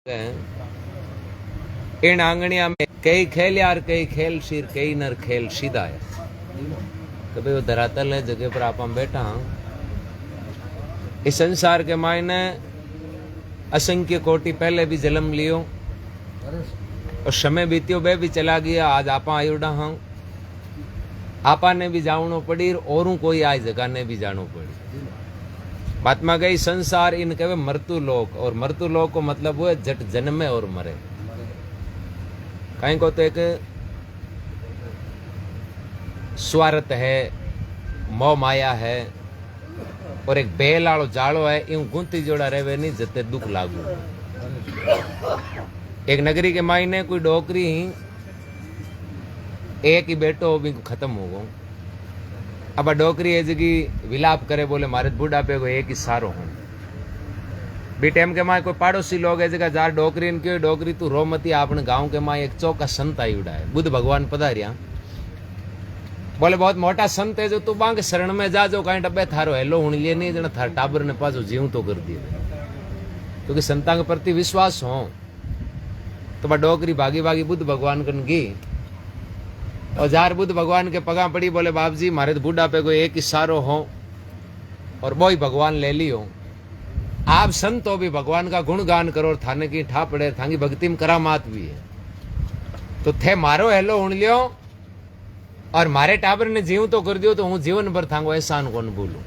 इन आंगणिया में कई खेल यार, कई खेल शीर, कई नर खेल सीधा है। कभी वो धरातल है जगह पर आप बैठा हाँ। इस संसार के मायने असंख्य कोटि पहले भी जन्म लियो और समय बीतियो बे भी चला गया। आज आपा आयुड़ा हाँ, आपा ने भी जावनो पड़ी और कोई आज जगह ने भी जानो पड़ी। बात में गई संसार इन कहे मृत्यु लोक, और मृत्यु लोक को मतलब वो है जट जन्मे और मरे। कहीं को तो एक स्वार्थ है, मोह माया है, और एक बेल आलो जालो है। यूं गुंती जोड़ा रहे नहीं जते दुख लागू। एक नगरी के मायने कोई डोकरी ही एक ही बेटो भी खत्म हो गो। अब डोकरी है जगी विलाप करे, बोले मारे बुढ़ापे को एक ही सारो हूं। बी टाइम के माए कोई पड़ोसी लोग है जगह जार डोकरी क्यों डोकरी तू रो मती। आपने गांव के माए एक चौका संत आई उड़ा है, बुद्ध भगवान पधारिया। बोले बहुत मोटा संत है जो तू बांग शरण में जा, जो कहीं डब्बे थारो हेलो हूं लिए नहीं जना थार टाबर ने पासो जीव तो कर दिए, क्योंकि संता के प्रति विश्वास हो। तो बा डोकरी भागी भागी बुद्ध भगवान कन गी और जार बुद्ध भगवान के पगा पड़ी। बोले बाप जी मारे तो बुढ़ापे को एक ही सारो हो और वो ही भगवान ले लियो। आप संत हो भी भगवान का गुणगान करो, थाने की ठा पड़े, थांगी भक्ति में करामात भी है। तो थे मारो हेलो उण लियो और मारे टाबर ने जीव तो कर दियो, तो हूं जीवन भर थांगो एहसान कौन बोलूं।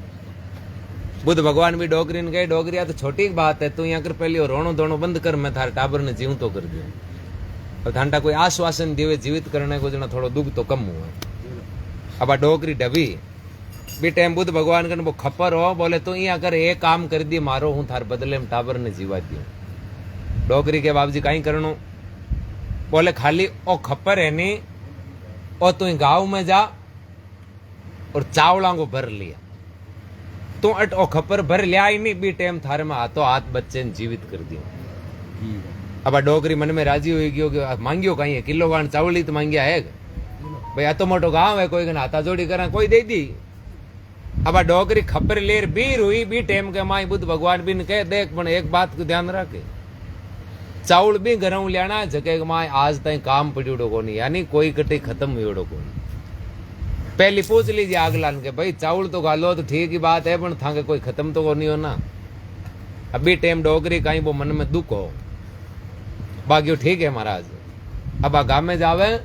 बुद्ध भगवान भी डोगरी ने गए, डोगरिया तो छोटी बात है, तू यहाँ कर पहले रोनो दोनो बंद कर, मैं थारे टाबर ने जीव तो कर दियो। और थांटा कोई आश्वासन दिवे जीवित करने को जना थोड़ो दुख तो कम हुआ। अब आ डोकरी डबी बी टाइम बुद्ध भगवान कन वो खपर हो, बोले तू यहाँ कर एक काम कर दी मारो, हूं थार बदले में टाबर ने जीवा दियो। डोकरी के बाबूजी कहीं करनो, बोले खाली ओ खपर है नी, और तू गांव में जा और चावला को भर लिया। तू अट ओ खपर भर लिया ही नहीं, बी टाइम थारे में हाथों हाथ बच्चे ने जीवित कर दियो। अब डोकरी मन में राजी हुई गयो कि मांगियो कहीं है, किलो गान चावल ही तो मांगिया है भाई, आ तो मोटो गांव है, कोई हाथा जोड़ी करा कोई दे दी। अब डोकरी खपर लेर बीर हुई, बी टाइम के माई बुद्ध भगवान भी ने कहे देख पण एक बात को ध्यान रखे, चावल भी घरों लेना जगह के माई आज तक काम पड़ियोड़ो को नहीं, यानी कोई कटी खत्म हुई को नहीं। पहली पूछ लीजिए आगलान के भाई चावल तो गालो तो ठीक ही बात है, पण थांगे कोई खत्म तो को नहीं हो ना। अभी टाइम डोकरी कहीं वो मन में दुख हो बागियो ठीक है महाराज। अब आ गाँव में जावे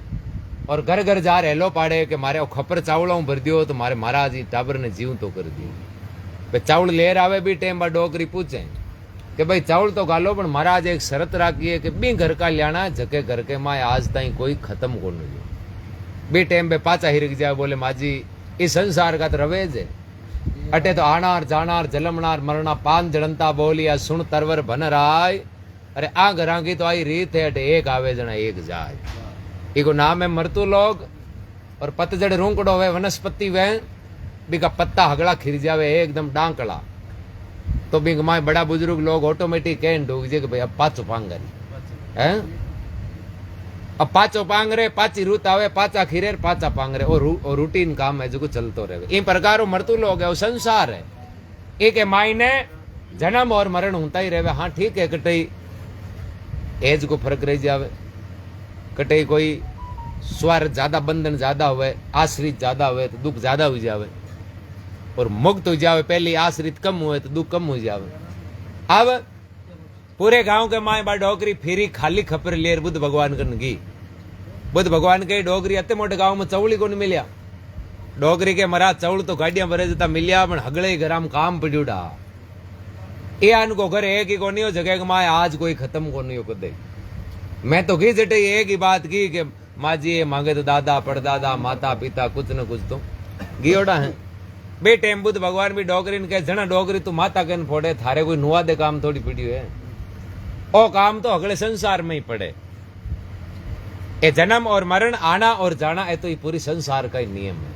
और घर घर जा रेलो पाड़े के मारे खपर चावलों भर दियो, तो मारे महाराज जी टाबर ने जीव तो कर दियो। भाई चावल लेर आवे बी टाइम बा डोकरी पूछे कि भाई चावल तो गालो, पण महाराज एक शरत राखी है कि बी घर का लियाना जके घर के माए आज तक कोई खत्म को नहीं। बी टाइम पे पाचा हिरक जाए, बोले माजी इस संसार का तो रवेज है, अटे तो आनार जानार जलमनार मरना पान जड़नता बोलिया सुन तरवर बन राय। अरे आ घरा की तो आई रीत है, अटे एक आवे जना एक जाए। इको नाम है मृत्यु लोग। और पतझड़ रूंकड़ो वे वनस्पति वे बिका पत्ता हगड़ा खिर जावे एकदम डांकड़ा, तो बिंग माए बड़ा बुजुर्ग लोग ऑटोमेटिक कह डूब जे कि भाई अब पाचो पांगर है, अब पाचो पांगरे पाची रूत आवे पाचा खीरे पाचा पांगरे, और रूटीन काम है जो चलतो रहे। इन प्रकार मृत्यु लोग है, वो संसार है। एक मायने जन्म और मरण होता ही रहे। हाँ ठीक है, कटई एज को फर्क रह जावे, कटई कोई स्वार्थ ज्यादा बंधन ज्यादा हुए, आश्रित ज्यादा हुए तो दुख ज्यादा हो जावे, और मुक्त हो जावे पहले आश्रित कम हुए तो दुख कम हो जावे। अब पूरे गांव के माए बा डोकरी फिरी खाली खपर लेर बुद्ध भगवान कन गी। बुद्ध भगवान के डोकरी अते मोटे गांव में चवली को नहीं मिलिया। डोकरी के मरा चवल तो गाड़ियां भरे जता मिलिया, पण हगड़े घराम काम पड़्यूड़ा। ए आन को घर एक ही को नहीं हो जगह के माए आज कोई खत्म को नहीं हो कदे। मैं तो घी जटे एक ही बात की कि माँ जी ये मांगे तो दादा पड़दादा माता पिता कुछ न कुछ तो गियोड़ा है। बे टाइम बुद्ध भगवान भी डोकरी ने कहे जना डोकरी तू माता कन फोड़े, थारे कोई नुआ दे काम थोड़ी पड़ी है, ओ काम तो अगले संसार में ही पड़े। ये जन्म और मरण आना और जाना है तो ये पूरी संसार का ही नियम है।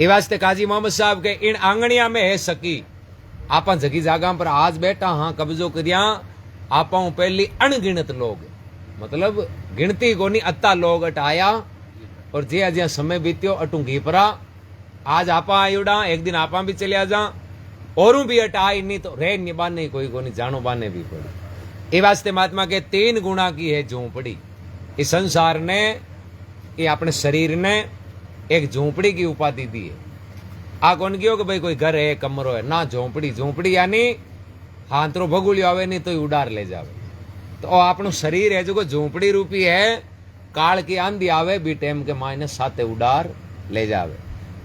ये वास्ते काजी मोहम्मद साहब के इन आंगणिया में है सकी आपा जगी जागा पर आज बैठा हाँ कब्जो करिया आपा पहली अनगिनत लोग, मतलब गिनती को नहीं अत्ता लोग अटाया, और जे अजिया समय बीत्यो अटू घीपरा। आज आपा आयुड़ा एक दिन आपा भी चलिया जा, और भी अटाई नहीं तो रे निबाने कोई को नहीं जानो बाने भी पड़े। એ વાસ્તે મહાત્મા કે 3 ગુણા की है झोंपड़ी। इस संसार ने ये अपने शरीर ने एक झोंपड़ी की उपाधि दी है। आ कौन कहो कि भाई कोई घर है कमरो है ना, झोंपड़ी। झोंपड़ी यानी हाथरो भगुलियो आवे नहीं तो उडार ले जावे। तो आपनु शरीर है जो झोंपड़ी रूपी है, काल की आंधी आवे बी टेम के मायने साथे उडार ले जावे।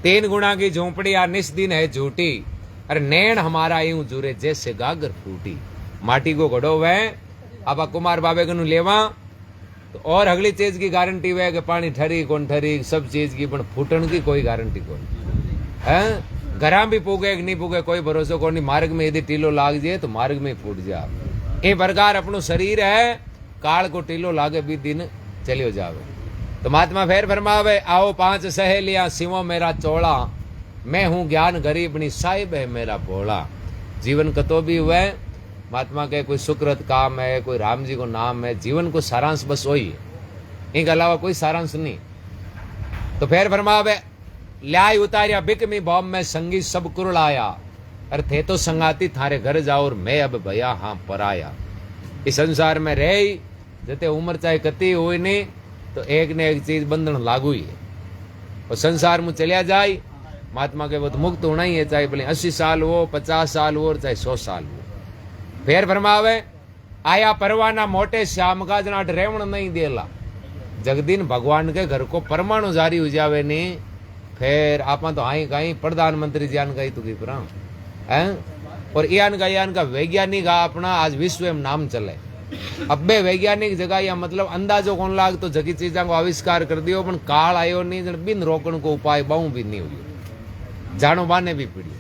3 गुणा की झोंपड़ी आ निस दिन है झूठी, अरे नैन हमारा यूं जुरे जैसे गागर फूटी। माटी को घड़ो वह आपा कुमार बाबे को लेवा तो और अगली चीज की गारंटी वह कि पानी ठरी कौन ठरी, सब चीज की, पण फूटन की कोई गारंटी कौन है। घरा भी पूगे कि नहीं पूगे कोई भरोसा कौन नहीं। मार्ग में यदि टीलो लाग जाए तो मार्ग में फूट जाए। ए प्रकार अपनो शरीर है, काल को टीलो लागे भी दिन चलियो जावे। तो महात्मा फेर फरमावे, आओ 5 सहेलियां सिवो मेरा चोला, मैं हूं ज्ञान गरीबनी साहिब है मेरा भोला। जीवन कतो भी हुए महात्मा के कोई सुकृत काम है, कोई राम जी को नाम है, जीवन को सारांश बस वही है, इनके अलावा कोई सारांश नहीं। तो फिर फरमावे, ल्याय उतारिया बिकमी बॉम में संगी सब कुरलाया, अरे थे तो संगाती थारे घर जाओ और मैं अब भया हाँ पराया। इस संसार में रह जते उम्र चाहे कती हुई नहीं तो एक ने एक चीज बंधन लागू ही है। और संसार में चलिया जाए महात्मा के वो तो मुक्त होना ही है, चाहे भले 80 साल हो, 50 साल हो, चाहे 100 साल हो। फेर फरमावे, आया परवाना मोटे श्याम का जना रेवण नहीं देला। जगदीन भगवान के घर को परमाणु जारी हो जावे नहीं, फिर आप तो आई कहीं प्रधानमंत्री जान गई तो की है। और यान का वैज्ञानिक अपना आज विश्व में नाम चले। अब बे वैज्ञानिक जगह या मतलब अंदाजो कौन लाग तो जगी चीजा को आविष्कार कर दियो, पण काल आयो नहीं, बिन रोकण को उपाय बहु भी नहीं हुई, जानो बाने भी पड़ी।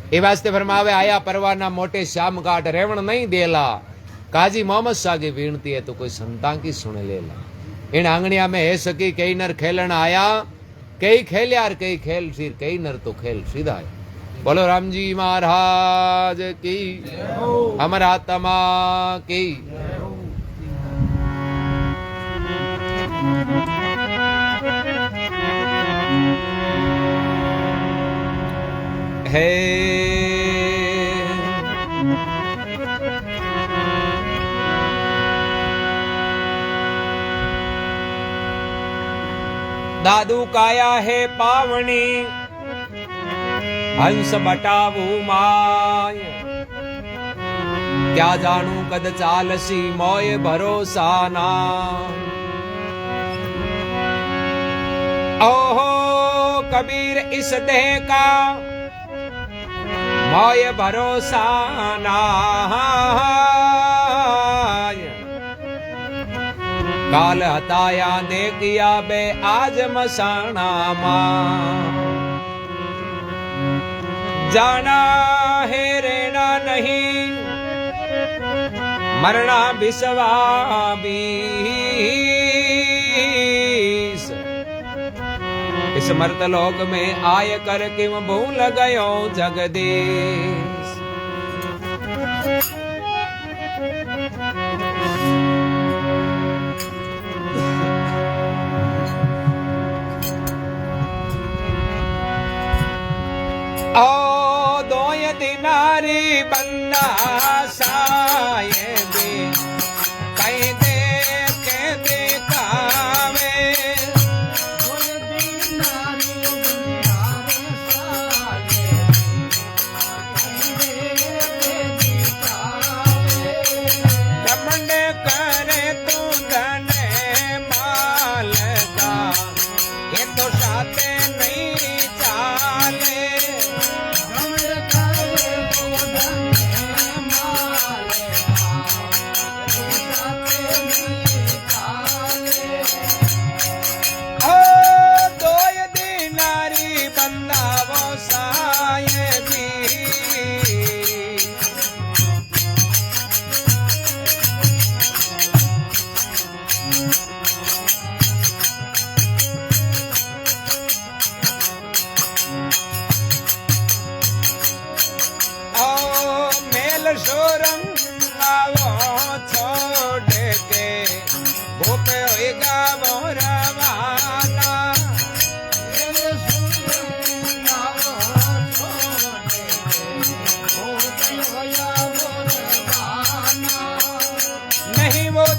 ए वास्ते फरमावे, आया परवाना मोटे श्याम काट रेवण नहीं देला, काजी मोहम्मद शाह की विनती है तो कोई संता की सुन लेला। इन आंगणिया में है सकी कई नर खेलन आया, कई खेल्यार कई खेल सिर, कई नर तो खेल सीधा है। बोलो राम जी महाराज की, अमर आत्मा की। हे दादू काया है पावनी, हंस बटावू माय, क्या जानू कद चालसी मोय भरोसा ना। ओहो कबीर इस देह का मोय भरोसा ना, काल हताया देखिया बे आज मसाना मां। जाना है रेना नहीं, मरना बिसवा बीस। इस मर्तलोक में आय कर किम भूल गयो जगदीश। ओ दोय दिनारी बंदा साये दे, कहीं दे के दिखावे। दोय दिनारी बंदा साये दे, कहीं दे के दिखावे। घमंड करे तू धने माल का, ये तो साथे नहीं चाले।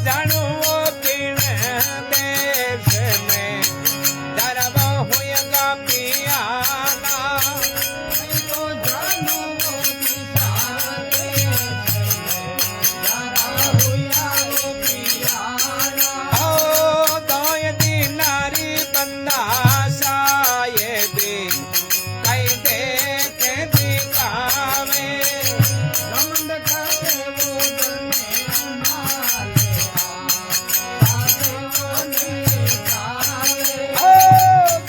जानू किन देश में धर्म हुएगा पियाना तो जानू नारी बंदा साये कई देख दिखावे घमंड करे वो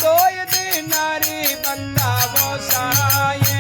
दोय दी नारी बंदा वो साये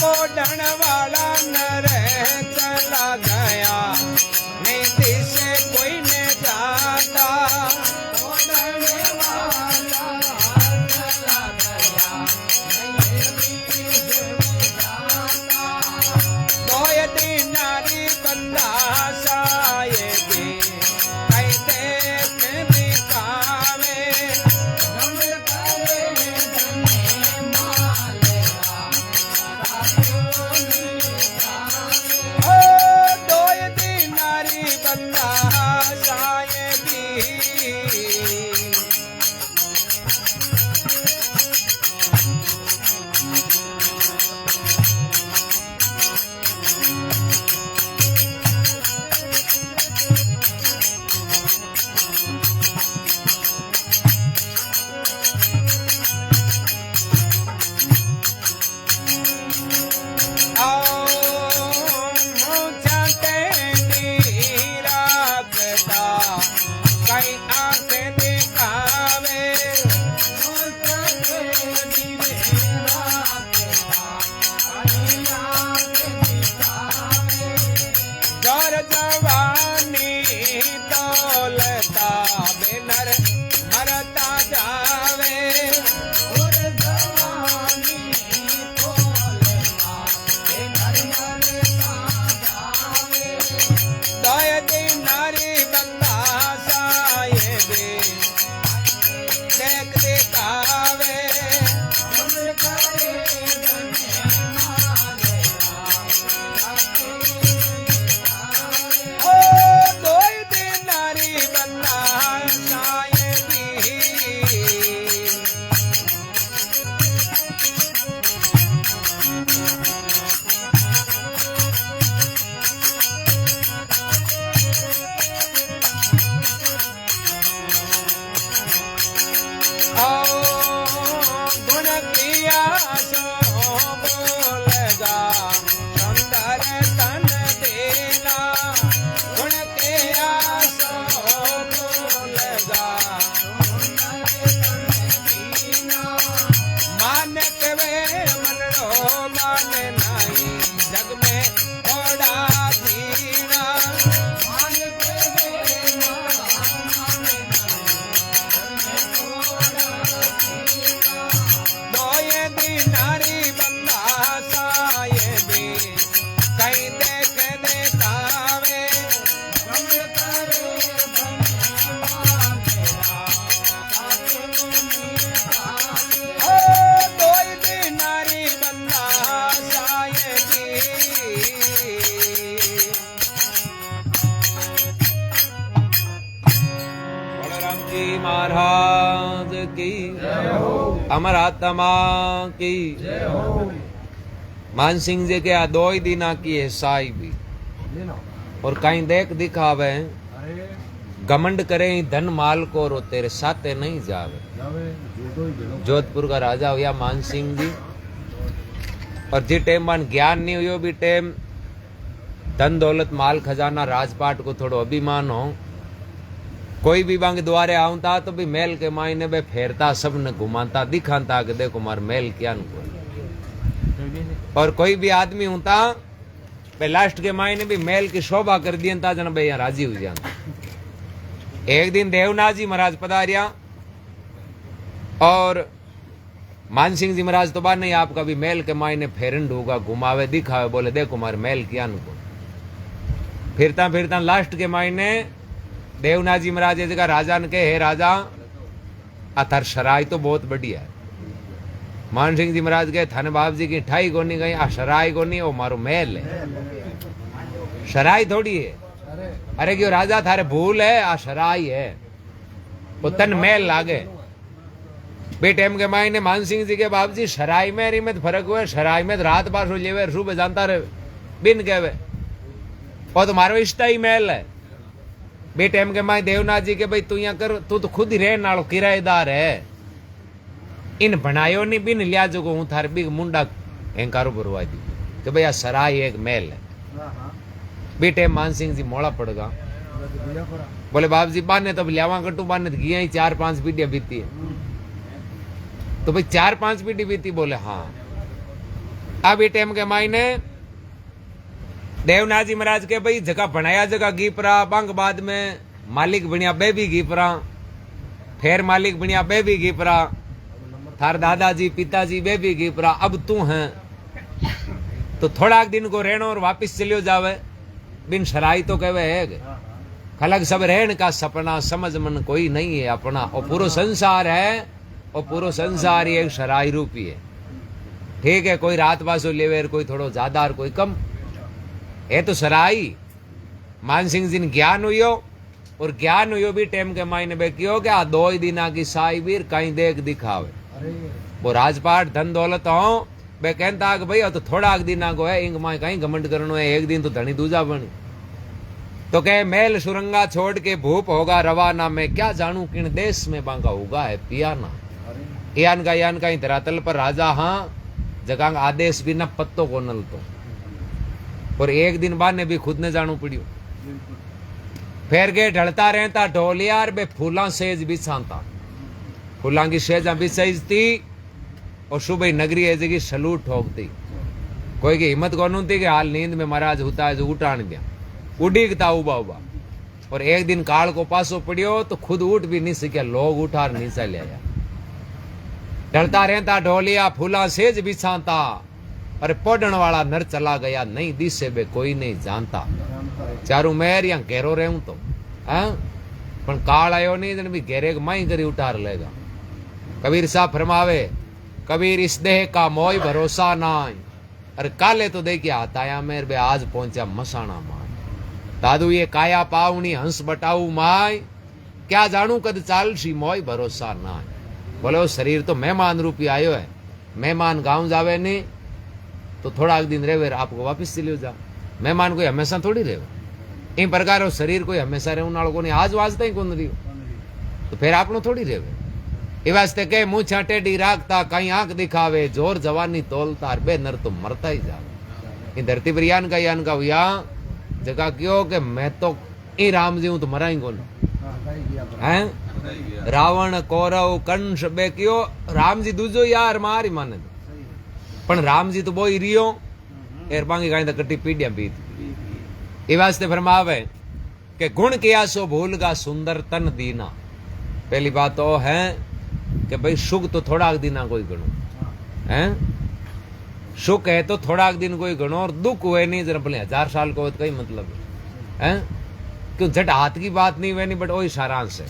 कोडण वाला नर चला गया नहीं दिसे कोई न जाता कोडण वाला चला गया नहीं दिसे जाता दोय दी नारी बंदा साये कई देख दिखावे जवानी दौलता बेनर मरता जावे और जवानी दौलता बेनर मरता जावे दोय दी नारी बंदा साये देख दिखावे गुण किया सो बोलेगा सुंदर तन देना गुण किया सो बोलेगा मान के वे मन रो मान नहीं जग में थोड़ा दीना मान के वे नारी बंदा साये कई देख दिखावे दोय दी नारी बंदा साये बलराम जी महाराज की अमर आत्मा की मान सिंह जी के दोई दिना की है साई भी और कहीं देख दिखावे घमंड करे धन माल को रो तेरे साथे नहीं जावे जोधपुर का राजा हुआ मान सिंह जी और जी टेम मान ज्ञान नहीं हुयो भी टेम धन दौलत माल खजाना राजपाट को थोड़ो अभिमान हो कोई भी बांग द्वारे आऊंता तो भी मेल के मायने बे फेरता सबने घुमाता दिखाता कि देखो मार मेल क्या नको। और कोई भी आदमी होता बे लास्ट के मायने भी मेल की शोभा कर दिया जन बे यहाँ राजी हो जाता। एक दिन देवनाथ जी महाराज पधारिया और मान सिंह जी महाराज तो बात नहीं आपका भी मेल के मायने फेरंड होगा घुमावे दिखावे बोले देखो मार मेल क्या नको। फिरता फिरता लास्ट के मायने देवनाथ जी महाराज जगह राजा ने कहे हे राजा अथर शराय तो बहुत बढ़िया है। मान सिंह जी महाराज कहे थाने बाप जी की ठाई कोनी गई आ शराय कोनी वो मारो महल है शराय थोड़ी है। अरे क्यों राजा थारे भूल है आ शराय है वो तन महल लागे। बेटेम के मायने मान सिंह जी के बाप जी शराय में री में फर्क हुआ शराय में रात बार सो लेवे सुबह जानता रहे बिन कहवे और तुम्हारो इष्टा ही महल है। बेटेम के माय देवनाथ जी के भाई तू यहाँ कर तू तो खुद ही रहने वालो किराएदार है इन बनायो नहीं बिन लिया जो हूं थारे बिग मुंडा अहंकारो भरवा दी कि भैया सराय एक महल है। बेटे मान सिंह जी मोड़ा पड़गा बोले बाप जी बाने तो लियावा कटू बाने तो गया ही 4-5 पीढ़िया बीती है। तो भाई 4-5 पीढ़ी बीती बोले हाँ। अब टाइम के मायने देवनाथ जी महाराज के भाई जगह बनाया जगह गीपरा बंग बाद में मालिक बनिया बेबी गीपरा फिर मालिक बनिया बेबी गीपरा थार दादाजी पिताजी बेबी गीपरा अब तू है तो थोड़ा दिन को रहना और वापिस चलियो जावे बिन शराई तो कहवे है खलक सब रहन का सपना समझ मन कोई नहीं है अपना और पूरा संसार है और पूरा संसार ही एक शराई रूपी है। ठीक है कोई रात बासो लेवे कोई थोड़ो ज्यादा और कोई कम है तो सराई। मान सिंह जी ने ज्ञान हुई और ज्ञान हुई भी टाइम के मायने बे क्यों क्या 2 दिन की साई बीर कहीं देख दिखावे वो राजपाट धन दौलत हो बे कहता कि भाई तो थोड़ा दिन को है इंग माए कहीं घमंड करनो है एक दिन तो धनी दूजा बनी। तो कहे मेल सुरंगा छोड़ के भूप होगा रवाना में क्या जानू किन देश में बांगा होगा है पियाना यान का धरातल पर राजा हाँ जगह आदेश बिना पत्तों को नल तो और एक दिन बाद ने भी खुद ने जानू पड़ियो। फिर के ढलता रहता ढोलियार बे फूला सेज बिछाता फूला की सेजा बिछाई और सुबह नगरी ऐसे की सलूट ठोकती कोई की हिम्मत कौन थी कि हाल नींद में महाराज होता है जो उठान दिया उड़ीकता उबा उबा। और एक दिन काल को पासो पड़ियो तो खुद उठ भी नहीं सके लोग उठार नीचा ले आया। ढलता रहता ढोलिया फूला सेज बिछाता अरे पढ़ने वाला नर चला गया नहीं दिसे बे कोई नहीं जानता चारू मेर या घेरो रहूं तो पण काल आयो नहीं जन भी घेरे माई करी उठार लेगा। कबीर साहब फरमावे कबीर इस देह का मोय भरोसा ना अरे काले तो देखिए आताया मेर बे आज पहुंचा मसाना माय दादू ये काया पावनी हंस बटाऊ माय क्या जानू कद चालसी मोय भरोसा ना। बोले वो शरीर तो मेहमान रूपी आयो है मेहमान गांव जावे नहीं तो थोड़ा दिन रहे आपको वापिस चलियो जा मेहमान कोई हमेशा थोड़ी रहे इन प्रकार शरीर कोई हमेशा रहने वालों को नहीं आज वाजता ही कौन रियो तो फिर आप थोड़ी रहे ये वास्ते के मुंह छाटेडी राखता कहीं आंख दिखावे जोर जवानी तोलता बे नर तो मरता ही जावे। इन धरती पर यान का हुआ जगह क्यों कि मैं तो ई राम जी हूं तो मरा ही कौन है रावण कौरव कंस बे क्यों राम जी दूजो यार मारी माने पण राम जी तो बोई रियो एर बांगी कहीं कट्टी पीढ़िया बीत ये वास्ते फरमावे कि गुण किया सो भूलगा सुंदर तन दीना। पहली बात तो है कि भाई सुख तो थोड़ा दिन कोई गणो है सुख है तो थोड़ा दिन कोई गणो और दुख हुए नहीं जरा भले 1000 साल को कई मतलब है क्यों झट हाथ की बात नहीं हुए नहीं बट वही सारांश है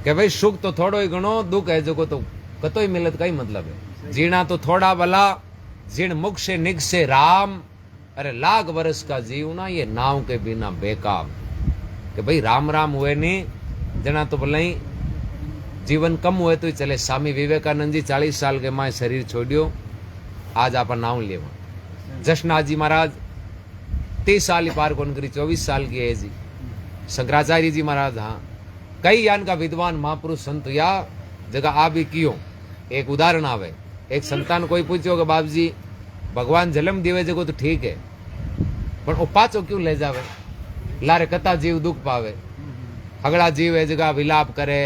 कि भाई सुख तो थोड़ो ही गणो दुख है जो को तो कतो ही मिलत कई मतलब है। जीना तो थोड़ा भला जिन मुख से निग से राम अरे लाख वर्ष का जीवना ये नाव के बिना बेकाम कि भाई राम राम हुए नहीं जना तो भले ही जीवन कम हुए तो ही चले। स्वामी विवेकानंद जी 40 साल के माए शरीर छोड़ियो आज आप नाम लेवा। जशनाथ जी महाराज 30 साल ही पार कौन करी 24 साल की है जी। शंकराचार्य जी महाराज हाँ कई यान का विद्वान महापुरुष संत या जगह आ भी कियो। एक उदाहरण आवे एक संतान कोई पूछो कि बाप जी भगवान जन्म देवे जगो तो ठीक है पर वो पाचो क्यों ले जावे लारे कता जीव दुख पावे हगड़ा जीव है जगह विलाप करे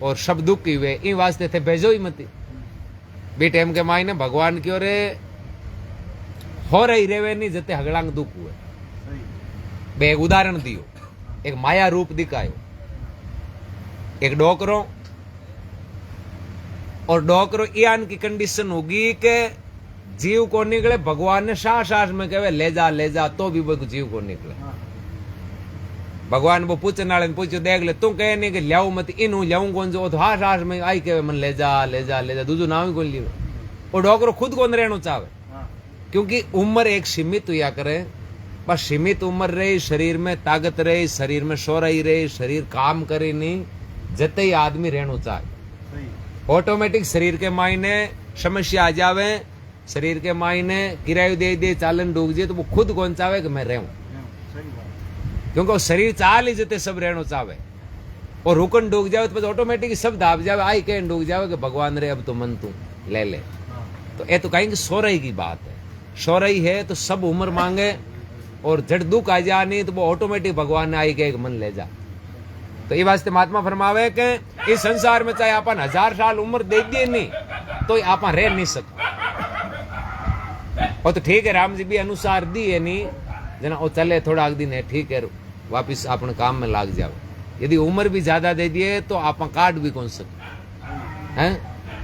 और सब दुखी हुए इन वास्ते थे भेजो ही मती बी टाइम के मायने भगवान की ओर हो रही रेवे नहीं जते हगड़ांग दुख हुए बे एक उदाहरण दियो एक माया रूप दिखायो एक डोकरो और डोकरो यान की कंडीशन होगी कि जीव को निकले भगवान ने सांस में कहे ले जा तो भी वो जीव को निकले भगवान वो पूछने वाले पूछो देख ले तू कहे नहीं कि लियाऊ मत इन लियाऊ कौन जो तो हाँ सांस में आई कहे मन ले जा दूजो नाम ही कौन लियो वो डोकरो खुद कौन रहना चाहे क्योंकि उम्र एक सीमित हुआ करे बस सीमित उम्र रही शरीर में ताकत रही शरीर में सो रही शरीर काम करे नहीं जते ही आदमी रहना चाहे ऑटोमेटिक शरीर के मायने समस्या आ जावे शरीर के मायने किरायो दे चालन डूब जाए तो वो खुद कौन चाहे कि मैं रहूं क्योंकि वो शरीर चाल ही जते सब रहना चाहे और रुकन डूब जाए तो ऑटोमेटिक सब दाब जावे आई कह डूब जावे कि भगवान रे अब तो मन तू ले तो ये तो कहेंगे सो रही की बात है सो रही है तो सब उम्र मांगे और जड़ दुख आ जा नहीं तो वो ऑटोमेटिक भगवान ने आई के मन ले जा तो ये वास्ते महात्मा फरमावे कि इस संसार में चाहे अपन 1000 साल उम्र दे दिए नहीं तो आप रह नहीं सकते और तो ठीक है राम जी भी अनुसार दी है नहीं जना वो चले थोड़ा दिन है ठीक है वापिस अपने काम में लाग जाओ यदि उम्र भी ज्यादा दे दिए तो आप काट भी कौन सकते हैं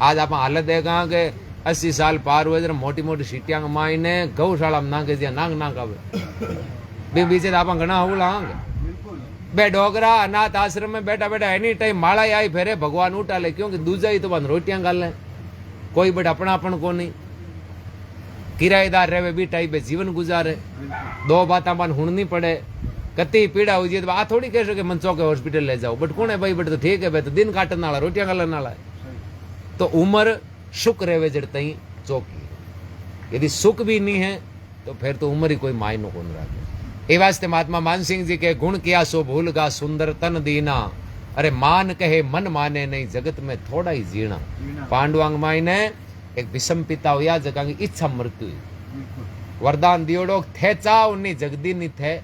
आज आप हालत देगा कि 80 साल पार हुए जरा मोटी मोटी सीटियां मायने गौशाला में नांगे दिया नांग आवे बीचे आप घना हो लांगे बे डोगरा अनाथ आश्रम में बैठा एनी टाइम माला आई फेरे भगवान उठा ले क्योंकि दूजा ही तो बंद रोटियां गाल ले कोई बट अपनापन को नहीं किराएदार रहे भी टाइप जीवन गुजारे दो बात बन हुण नहीं पड़े कति पीड़ा हुई तो आ थोड़ी कह सके मन चौके हॉस्पिटल ले जाओ बट कौन है भाई बट तो ठीक है भाई तो दिन काटने वाला रोटियां गालन वाला तो उम्र सुख रहे जड़ तई चौकी यदि सुख भी नहीं है तो फिर तो उम्र ही कोई मायनो कौन रखे ए वास्ते महात्मा मान सिंह जी के गुण किया सो भूल गा सुंदर तन दीना अरे मान कहे मन माने नहीं जगत में थोड़ा ही जीना पांडुआंग मायने एक विषम पिता हुआ जगह की इच्छा मृत्यु वरदान दियोड़ो थे चा उन्नी जगदी नहीं थे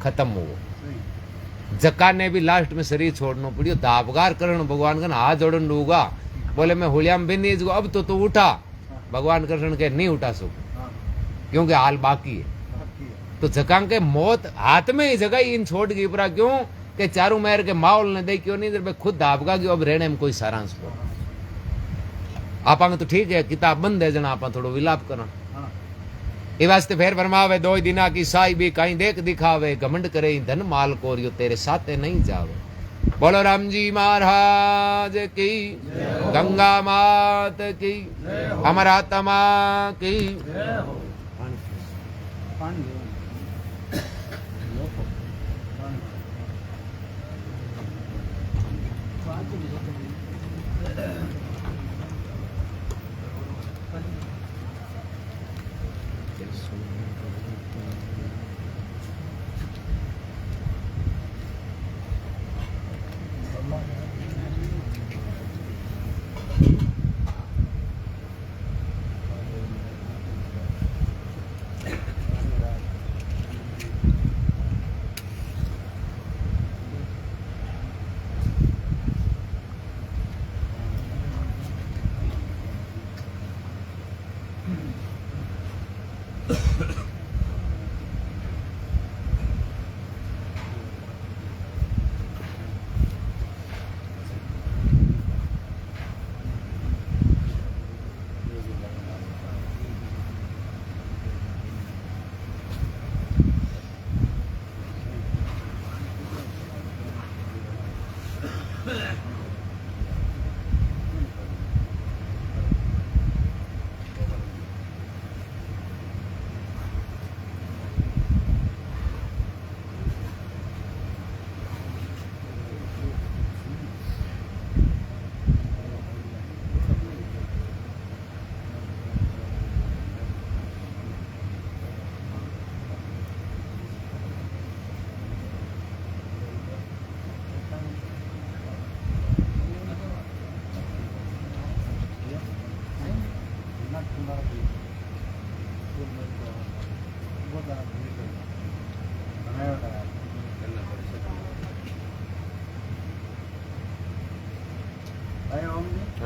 खत्म हो जका ने भी लास्ट में शरीर छोड़ना पड़ियो दाबगार करण भगवान का हाथ जोड़न लूगा बोले मैं होलियाम भी नहीं अब तो उठा भगवान कृष्ण के नहीं उठा सकूं क्योंकि हाल बाकी है तो जकां के मौत हाथ में ही जगह इन छोड़ गई परा क्यों कि चारू मेहर के माहौल ने दे क्यों नहीं जब खुद दाबगा गयो अब रहने में कोई सारांश को आप तो ठीक है किताब बंद है जना आप थोड़ो विलाप करा ये वास्ते फिर फरमावे दो दिना की साई भी कहीं देख दिखावे घमंड करे धन माल कोरियो तेरे साथे नहीं जावे बोलो राम जी महाराज की गंगा मात की अमरात्मा की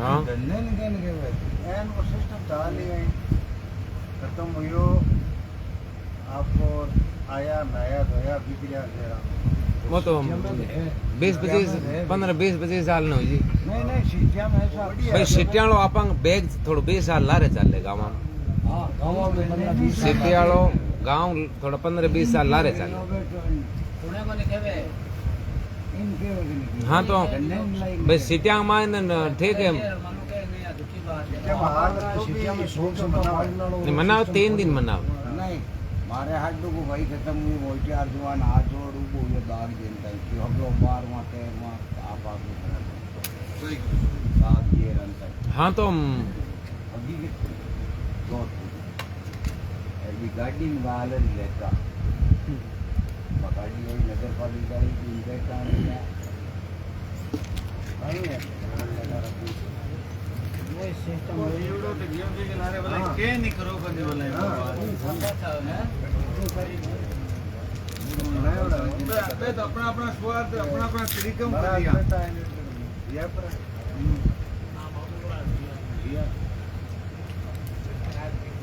हाँ धंधे नहीं के भाई एन वो सिस्टम चाल ही गई खत्म हुई आपको आया नया धोया बिक गया तेरा वो तो 20-25 साल न हो जी नहीं सीटिया में ऐसा भाई सिटियालो आपन बैग थोड़ा 20 साल लारे चले गाँव में हाँ गाँव में 15-20 सिटियालो गाँव थोड़ा 15-20 साल लारे चले हाँ तो भाई सिटिया में ठीक है मनाओ 3 दिन मनाओ नहीं मारे हाथ को भाई खत्म हुई वो चार जुआन हाथ जोड़ वो ये दाग देता है कि हम लोग बार वहाँ तैर वहाँ आप साथ ये रंता हाँ तो अभी के दो अभी गाड़ी में बाहर लेता गाड़ी वही नगर पालिका की बैठा है नहीं है वो सिस्टम यूरो तो गेम के किनारे वाले के नहीं करो करने वाले हैं तो अपना अपना स्वार्थ अपना अपना तरीका कर दिया ये पर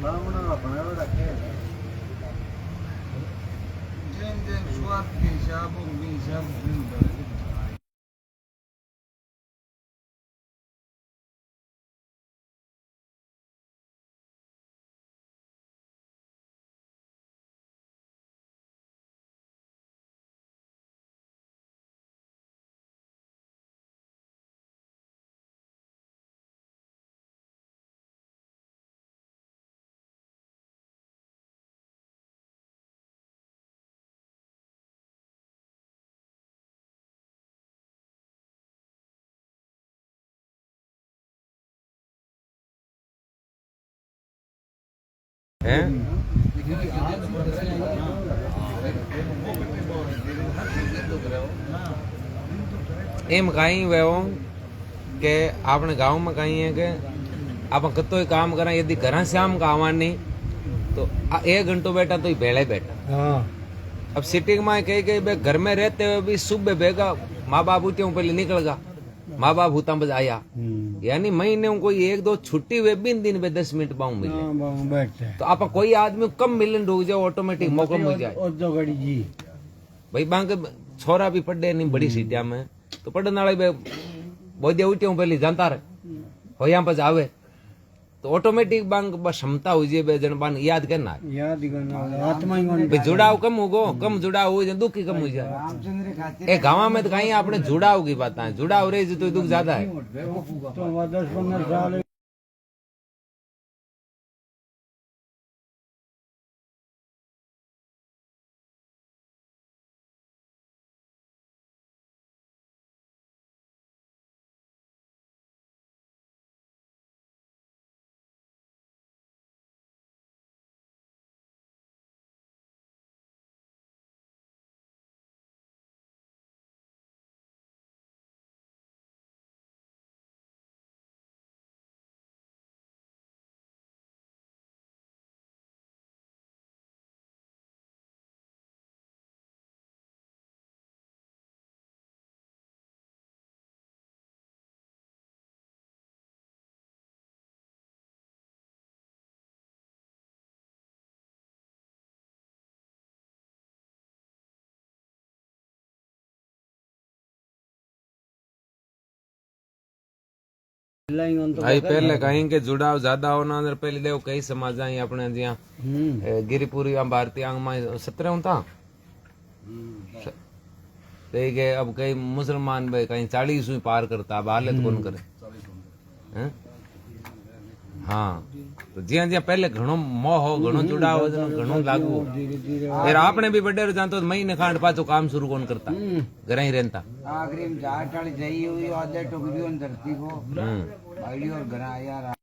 मामूना अपना वाला के जन जन स्वार्थ के हिसाब में हैं एम कहीं वे के आपने गांव में कहीं है कि आप कतो काम करा यदि घर से आम का आवान नहीं तो 1 घंटो बैठा तो ही भेड़े बैठा हाँ अब सिटी में कही घर में रहते हुए भी सुबह बेगा माँ बाप उठे हूँ पहले निकल गा माँ बाप होता बस आया यानी महीने में कोई 1-2 छुट्टी हुए बिन दिन में 10 मिनट पाऊँ मिले बैठते तो आप कोई आदमी कम मिलन रुक जाओ ऑटोमेटिक मौका मिल जाए गाड़ी जी भाई बांके छोरा भी पढ़े नहीं बड़ी सीटिया में तो पढ़ने वाले बहुत उठे हूँ पहले जानता रहे हो यहाँ पर आवे तो ऑटोमेटिक बांक क्षमता हो जाए जन बान याद करना आत्मा भाई जुड़ाव कम होगो कम जुड़ाव हो जाए दुख ही कम हो जाए ए गाँव में तो कहीं आपने जुड़ाव की बात है जुड़ाव रहे तो दुख ज्यादा है तो 10-15 साल भाई पहले कहीं के जुड़ाव ज्यादा होना अंदर पहले देखो कई समाज आई अपने जिया गिरिपुरी भारतीय अंग में 17 होता कई के अब कई मुसलमान भाई कहीं 40 ही पार करता अब हालत कौन करे हैं? हाँ तो जिया जिया पहले घणो मोह हो घणो जुड़ाव हो घणो लागू हो फिर आपने भी बड़े जानते महीने खांड पाछो काम शुरू कौन करता घर ही रहता आखिरी में 4 जाई हुई आधे टोकरी धरती को भाई और घर आया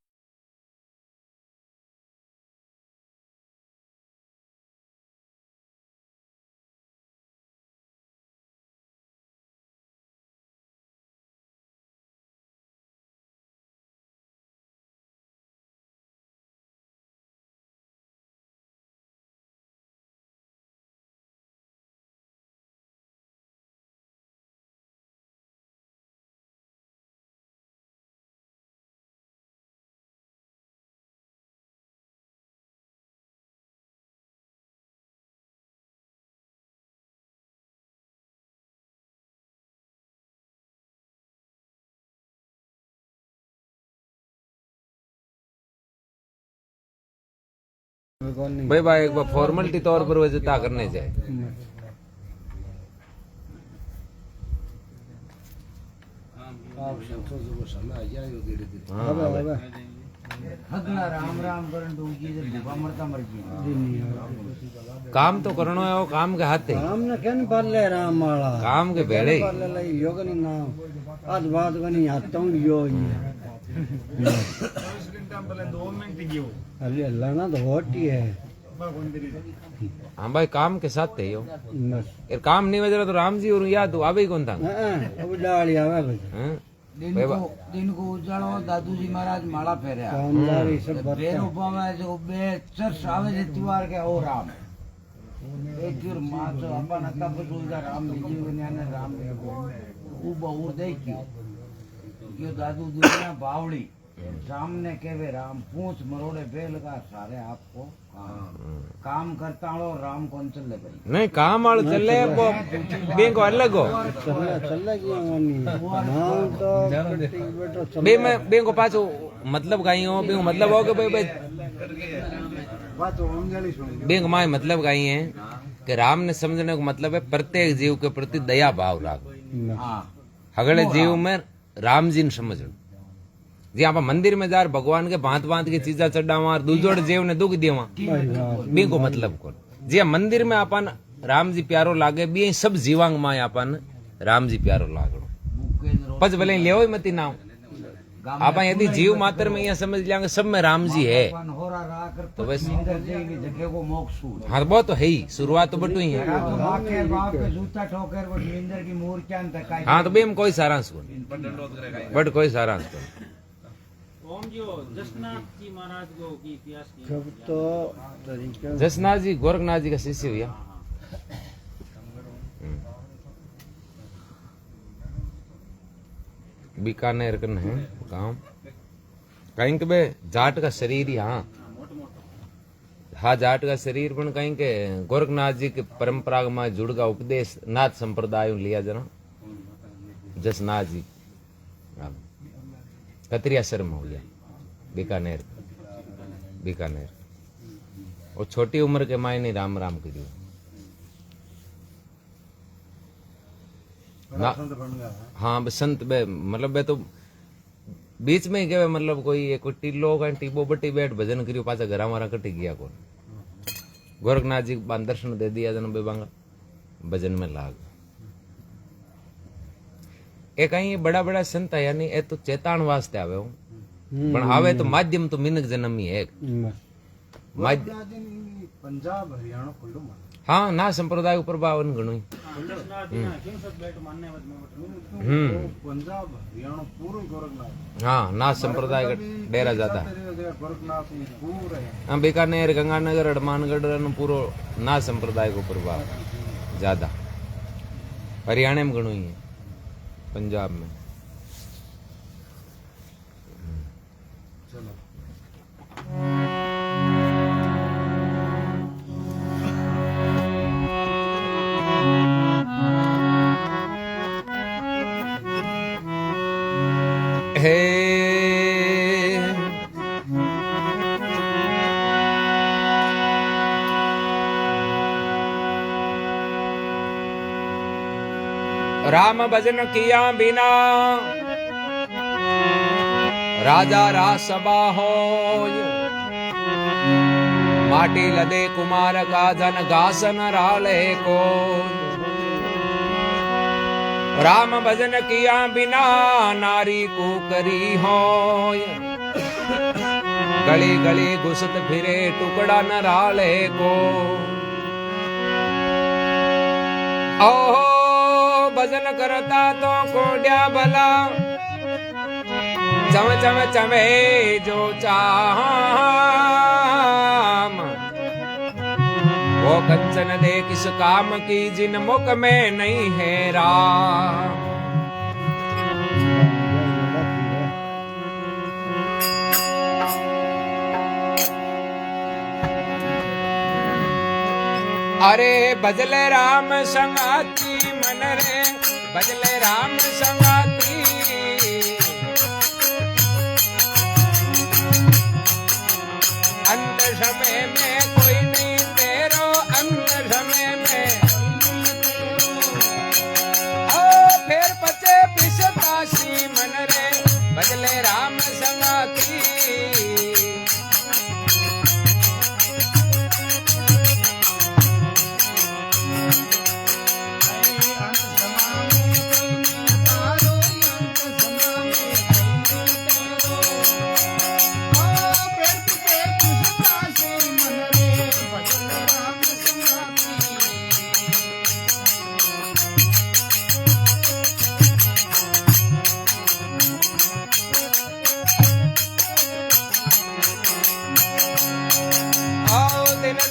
भाई भाई एक बार फॉर्मेलिटी तौर पर वो जता करने जाए। हाँ भाई। राम राम करन डूगी जे भूखा मरता मर गया। काम तो करनो है वो काम के हाथे राम ने कहन पाले राम वाला काम के भेड़े पाले लाई योग नहीं नाम आज बात बनी आता हूं यो ये 24 घंटा पहले 2 मिनट गियो अरे अल्लाह ना तो होती है। हाँ भाई काम के साथ थे यो बस यार काम नहीं बज रहा तो राम जी और याद आवे ही कौन था। अब डाली आवे भाई हाँ? दिन को उजाड़ो दादू जी महाराज माला फेर्या कामदारी सब बेर उपावे जो बे चर्च आवे जे त्योहार के ओ राम एक और मां तो अपन अक्का पर उजा राम जी ने राम ऊ बहु देखियो यो दादू दुनिया बावड़ी सामने केवे राम पूछ मरोड़े बेल का सारे आपको काम करता हो राम कौन चल ले भाई नहीं काम वाले चले वो बैंक अलग हो चल गया वानी नाम तो बेटो चल बे में बैंक को पाछो मतलब काई हो बैंक मतलब हो के भाई बात ओमजली सुन बैंक माय मतलब काई है कि राम ने समझने को मतलब है प्रत्येक जीव के प्रति दया भाव राख हां हगले जीव में राम जी ने समझ जी आप मंदिर में जार भगवान के भांत भांत की चीजा चढ़ावा दूजोड़ जीव ने दुख देवा बी को मतलब कौन जी मंदिर में अपन राम जी प्यारो लागे बी सब जीवांग माय अपन राम जी प्यारो लागो पच भले ले मती नाम आप यदि जीव मात्र में यह समझ लिया सब में राम जी है तो बस जगह को मोक्ष हाँ वो तो है ही शुरुआत तो बटू ही है हाँ तो बेम कोई सारांश कौन बट कोई सारांश कौन सब तो तरीका जसनाथ जी गोरखनाथ जी का शिष्य हुआ बीकानेर कन है गांव कहीं के बे जाट का शरीर ही हाँ जाट का शरीर पण कहीं के गोरखनाथ जी के परंपरा में जुड़ का उपदेश नाथ संप्रदाय लिया जना जसनाथ जी कतरिया शर्म हो गया बीकानेर और छोटी उम्र के मायने राम राम करियो ना हाँ बसंत बे मतलब बे तो बीच में ही कहे मतलब कोई टीलो का टीबो बट्टी बैठ भजन करियो पाचा घर हमारा कटी गया कौन गोरखनाथ जी बान दर्शन दे दिया जन बेबांगा भजन में लाग एक कहीं बड़ा बड़ा संत है यानी ए तो चेतान वास्ते आवे हो पण आवे तो माध्यम तो मिनक जन्म ही है पंजाब हरियाणा खुल्लू हाँ ना संप्रदाय प्रभाव घणो पंजाब हरियाणा पूरा गोरखनाथ हाँ ना संप्रदाय का डेरा जाता है गोरखनाथ पूरे हाँ बीकानेर गंगानगर हनुमानगढ़ पूरो ना संप्रदाय को प्रभाव ज्यादा हरियाणा में घणो ही है पंजाब में राम भजन किया बिना राजा रासबा हो माटी लदे कुमार का जन गासन राले को राम भजन किया बिना नारी को करी हो गली गली घुसत फिरे टुकड़ा न राले को ओहो भजन करता तो कोड्या भला चम चम चमे जो चाम वो कंचन दे किस काम की जिन मुख में नहीं है राम अरे भजले राम संगाती मन रे भजले राम संगाती अंत समय में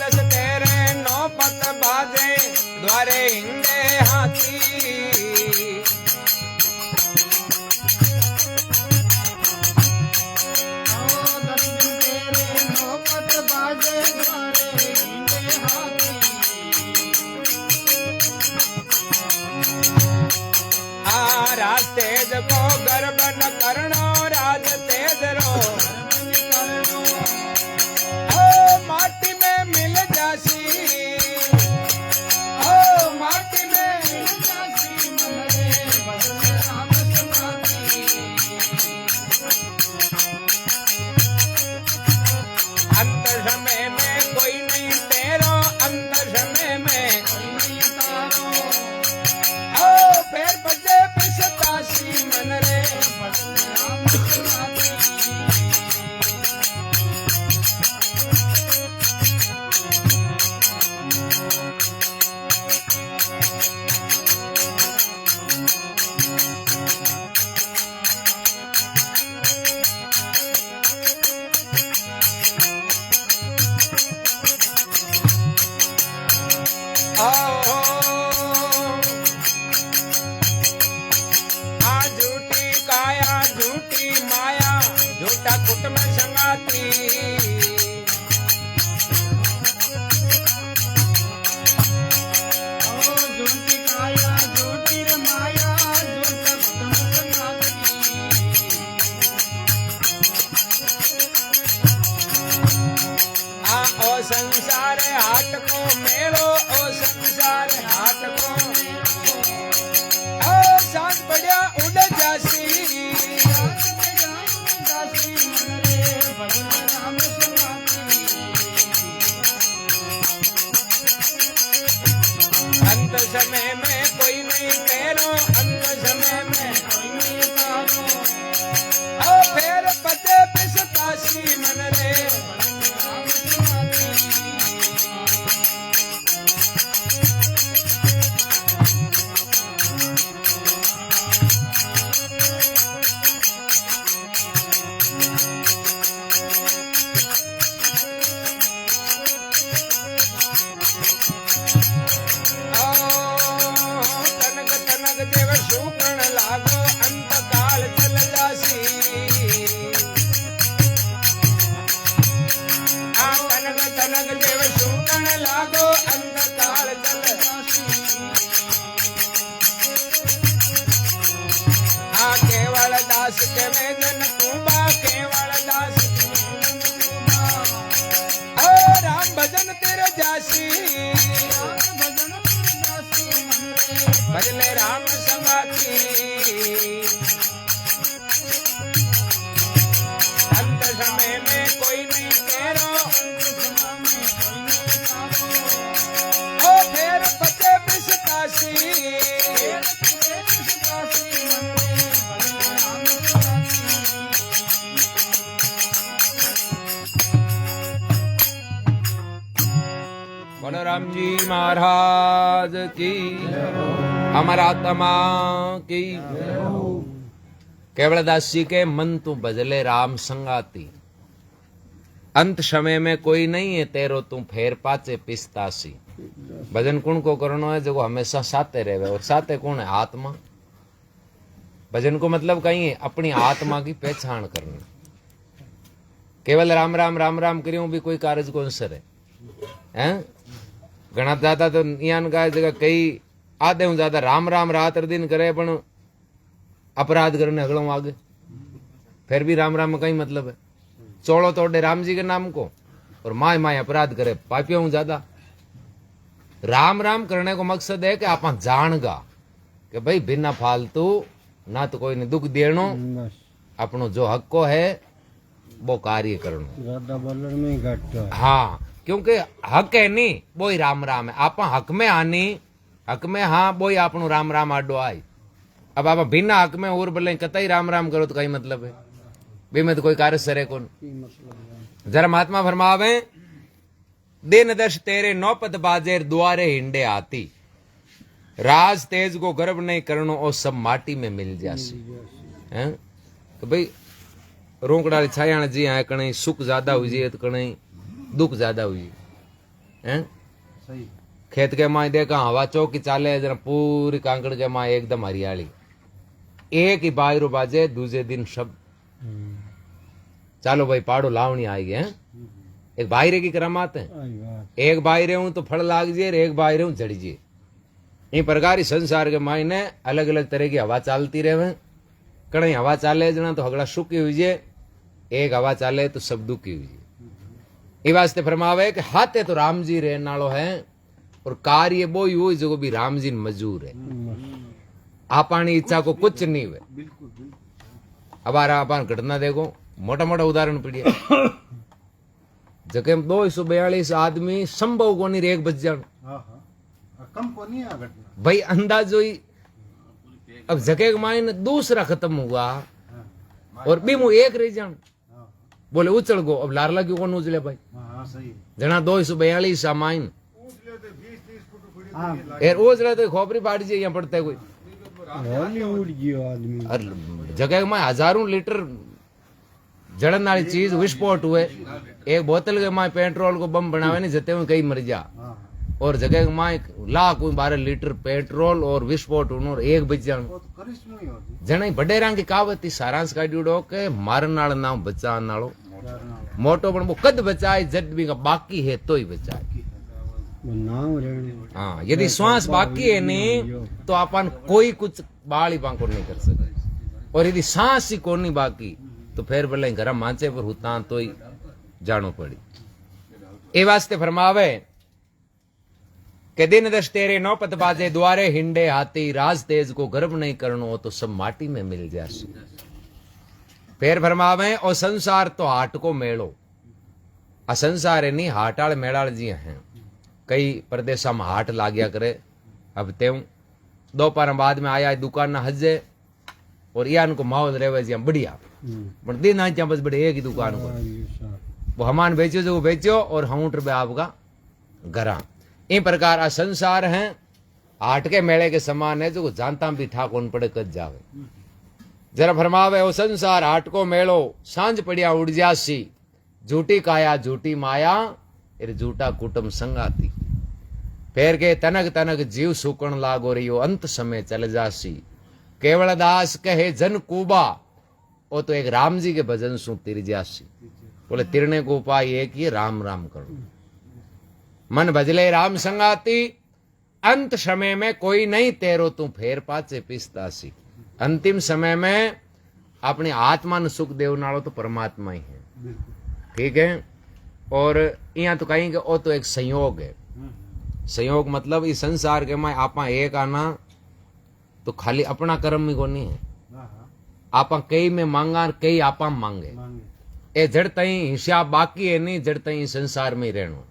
दस तेरे नौपत बाजे द्वारे हिंदे हाथी राज तेज को गर्भ न करनो राज तेज रो ओ माटी में मिल जासी ओ माटी में मिल जासी अंत समय में कोई नहीं तेरो अंत समय में ओ फिर बजे पिसतासी मन रे झूठी माया झूठा कुटुंब संगाती झूठी काया झूठी माया झूठा कुटुंब संगाती आ ओ संसार हाट को मेरो ओ संसार हाट को ओ सांस बढ़िया उड़ जासी अंत समय में कोई नहीं तेरो अंत समय में कोई नहीं तारो ओ फेर पते पिसतासी मन रे देव शूकण लागो अंत काल चल जासी आ तनक तनक देव शूकण लागो अंत काल चल जासी आ केवल दास के वेदन तूबा केवल दास ओ राम भजन तेरे जासी भजले राम संगाती अंत समय में कोई नहीं तेरो ओ फेर पते पिसतासी बोलो राम जी महाराज की हमारा आत्मा की केवलदास जी के मन तू भजले राम संगाती अंत समय में कोई नहीं है तेरो तू फेर पाचे पिस्तासी भजन कौन को करनो है जो हमेशा साथे रहे और साथे कौन है आत्मा भजन को मतलब कहीं है अपनी आत्मा की पहचान करनी केवल राम राम राम राम करियो भी कोई कार्य कौन सर है घना ज्यादा तो यान का जगह कई आधे हूं ज्यादा राम राम रात दिन करे पण अपराध करने अगलों आगे फिर भी राम राम में कई मतलब है चोड़ो तोड़े राम जी के नाम को और माय माय अपराध करे पापियों हूं ज्यादा राम राम करने को मकसद है कि आप जानगा कि भाई बिना फालतू ना तो कोई ने दुख देनो अपनो जो हक को है वो कार्य करनो ज्यादा बोलने में घट हाँ क्योंकि हक है नहीं वो ही राम राम है आप हक में आनी हक में हाँ वो ही आपनो राम राम आडो आई अब आप बिना हक में और बोले कतई राम राम करो तो कई मतलब है बे में तो कोई कार्य सरे कौन जरा महात्मा फरमावे दिन दश तेरे नौपत बाजेर द्वारे हिंडे आती राज तेज को गर्भ नहीं करनो और सब माटी में मिल जासी हैं तो भाई रोकड़ा छाया जी है कहीं सुख ज्यादा हुई तो कहीं दुख ज्यादा हुई हैं? सही खेत के माए देखा हवा चौकी चाले जरा पूरी कांकड़ के माए एकदम हरियाली, एक ही बायरो बाजे दूसरे दिन सब चालो भाई पाड़ो लावनी आएगी हैं। एक बायरे की करामात है, एक बायरे हूं तो फल लाग जे, एक बायरे हूं झड़ जे। इन प्रकार संसार के मायने अलग अलग तरह की हवा चालती रहे। कहीं हवा चाले जना तो हगड़ा सुखी हुई जे, एक हवा चाले तो सब दुखी हुई जे। ये वास्ते फरमावे कि हाथे तो राम जी रहने नालो है और कार्य वो ही हो जो भी राम जी मजूर है। आपानी इच्छा को कुछ नहीं हुए। बिल्कुल बिल्कुल। अब अपन घटना देखो, मोटा मोटा उदाहरण पड़िए। जगह 242 आदमी संभव को नहीं एक बच जान, हाँ हाँ कम को नहीं है घटना भाई अंदाज हुई। अब जगह के मायने दूसरा खत्म हुआ और बीमू एक रह जान, हाँ बोले उछल गो। अब लारला क्यों कौन उछले भाई? हाँ सही जना 242 सामाइन हाँ एर उछले तो खोपरी फाड़ जाए यहाँ पड़ता है कोई। हॉलीवुड गयो आदमी और जगह में हजारों लीटर जड़न वाली चीज विस्फोट हुए। एक बोतल के माए पेट्रोल को बम बनावे नहीं जते हुए कई मर जा, हाँ और जगह के माए लाख 12 लीटर पेट्रोल और विस्फोट और एक बच जान। वो तो करिश्मा ही होती जने बड़े रंग की कहावत थी सारांश काढ़ो के मारन नाल नाम बचा नालो है मोटो पण वो कद बचाए जट भी का बाकी है तो ही बचाए। नाम रहने हाँ यदि श्वास बाकी है नहीं तो अपन कोई कुछ बाली बांको नहीं कर सकते, और यदि सांस ही को नहीं बाकी तो फिर भले घर मांचे पर हुता तो ही जानो पड़ी। ए वास्ते फरमावे के दिन दस तेरे नौपत बाजे द्वारे हिंडे हाथी राज तेज को गर्भ नहीं करनो तो सब माटी में मिल जासी। फिर फरमावे और संसार तो हाट को मेड़ो, आ संसार है नहीं हाटाल मेड़ाल जी हैं। कई प्रदेशा में हाट लाग्या करे। अब तेऊ दोपहर बाद में आया दुकान ना हजे और यान को माहौल रहे जी बढ़िया, पर दिन आज बस बड़े एक ही दुकान को वो हमान बेचो जो वो बेचो और हम रुपये आपका घरा। इन प्रकार आ संसार है हाट के मेले के समान है जो जानता भी ठा कौन पड़े कद जावे। जरा फरमावे ओ संसार हाट को मेलो सांझ पड़िया उड़ जासी, झूठी काया झूठी माया एर झूठा कुटुंब संगाती। फेर के तनक तनक जीव सूकण लागो रहियो अंत समय चल जासी। केवल दास कहे जन कूबा ओ तो एक राम जी के भजन सु तिर जासी। बोले तिरने को उपाय एक ही राम राम करो, मन भजले राम संगाती। अंत समय में कोई नहीं तेरो तू फेर पाचे पिस्तासी। अंतिम समय में अपनी आत्मा न सुख देव नालो तो परमात्मा ही है, ठीक है। और यहाँ तो कहेंगे ओ तो एक संयोग है। संयोग मतलब इस संसार के में आपा एक आना तो खाली अपना कर्म ही को नहीं है। आपा कई में मांगा कई आपा मांगे, ए जड़ तई हिसाब बाकी है नहीं, जड़ तई संसार में ही रहना।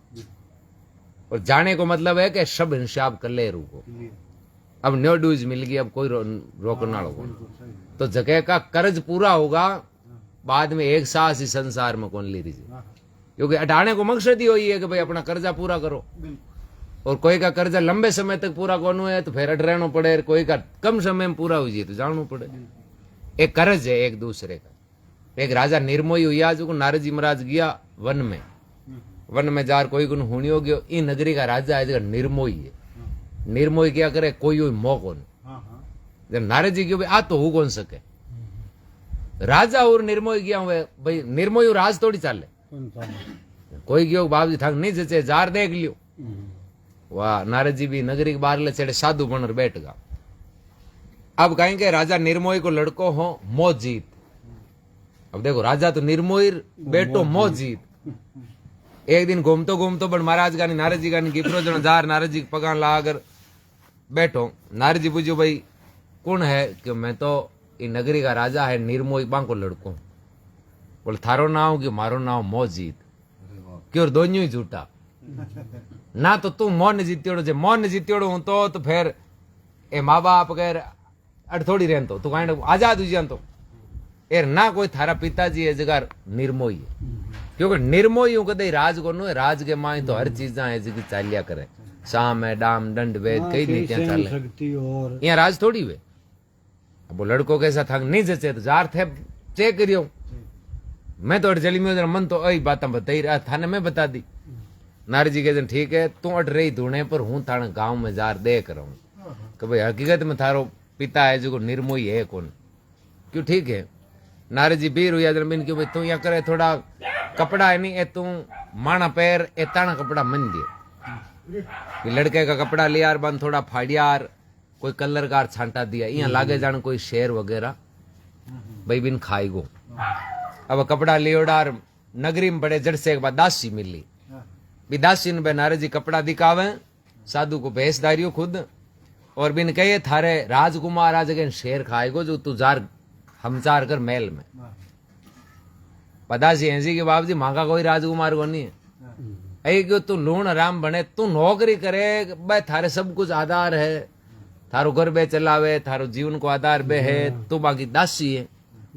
और जाने को मतलब है कि सब हिसाब कर ले रूको। अब न्यू ड्यूज मिल गई, अब कोई रोकना होगा तो जगह का कर्ज पूरा होगा। बाद में एक सांस ही संसार में कौन ली रही, क्योंकि अटाने को मकसद ही वही है कि भाई अपना कर्जा पूरा करो। और कोई का कर्जा लंबे समय तक पूरा कौन है तो फिर अट रहना पड़े, कोई का कम समय में पूरा हो जाए तो जाना पड़े। एक कर्ज है एक दूसरे का। एक राजा निर्मोही हुआ जो नारद जी महाराज गया वन में, वन में जार कोई गुण हुनियो गयो। ई नगरी का राजा है निर्मोही है। निर्मोही क्या करे, कोई मोह कौन। जब नारद जी क्यों आ तो हो कौन सके, राजा और निर्मोही गया हुए भाई निर्मोही राज थोड़ी चाले। कोई गयो बाबू जी थक नहीं जचे जार देख लियो। वाह नारद जी भी नगरी के बाहर ले चढ़े साधु बनर बैठ गा। अब कहेंगे राजा निर्मोही को लड़को हो मोहजीत। अब देखो राजा तो निर्मोही बेटो मोहजीत। एक दिन घूमतो घूमतो बन महाराज का नारद जी का गिफरो जन जार नारद जी पगान लाकर बैठो। नारद जी पूछो भाई कौन है, कि मैं तो ये नगरी का राजा है निर्मोही बांको लड़को। बोले थारो नाम कि मारो नाम मोहजीत। क्यों दोनों ही झूठा ना तो तू मौन जीत्योड़ो जे मौन जीत्योड़ो हूं तो फिर ए माँ बाप कह अट थोड़ी रहन तो तू कहीं आजाद हो जान तो एर ना कोई थारा पिताजी है जगह निर्मोही है। क्योंकि निर्मोही हूं कदे राज को नो राज के माए तो हर चीजा है जी चालिया करे। साम है डाम दंड वेद कई नीतियां चाले, यहाँ राज थोड़ी हुए। अब वो लड़कों के साथ नहीं जचे तो जार थे चेक करियो। मैं तो जली में मन तो आई बात बताई रहा थाने मैं बता दी। नारद जी कहते ठीक है, तू अट रही धुने पर हूँ थाने गांव में जार देख रहा हूँ कि भाई हकीकत में थारो पिता है जो निर्मोही है कौन, क्यों ठीक है। नारद जी बीर हुआ बिन क्यों भाई तू यहाँ करे थोड़ा कपड़ा है नहीं ए तू माना पैर ए ताना कपड़ा मन दिए, लड़के का कपड़ा लिया बन थोड़ा फाड़ियार कोई कलर कार छांटा दिया, यहाँ लागे जान कोई शेर वगैरह भाई बिन खाई गो। अब कपड़ा लियोडार नगरी में बड़े जड़ से एक बार दासी मिली, भी दासी ने नारद जी कपड़ा दिखावे, साधु को भेषधारियो खुद, और बिन कहे थारे राजकुमार आज के शेर खाएगो जो तू जार हमचार कर महल में। पदासी ऐसी के बाप जी मांगा कोई राजकुमार को नहीं है, ऐ क्यों तू लूण राम बने, तू नौकरी करे भाई थारे सब कुछ आधार है, थारो घर बे चलावे, थारो जीवन को आधार बे है, तू बाकी दासी है।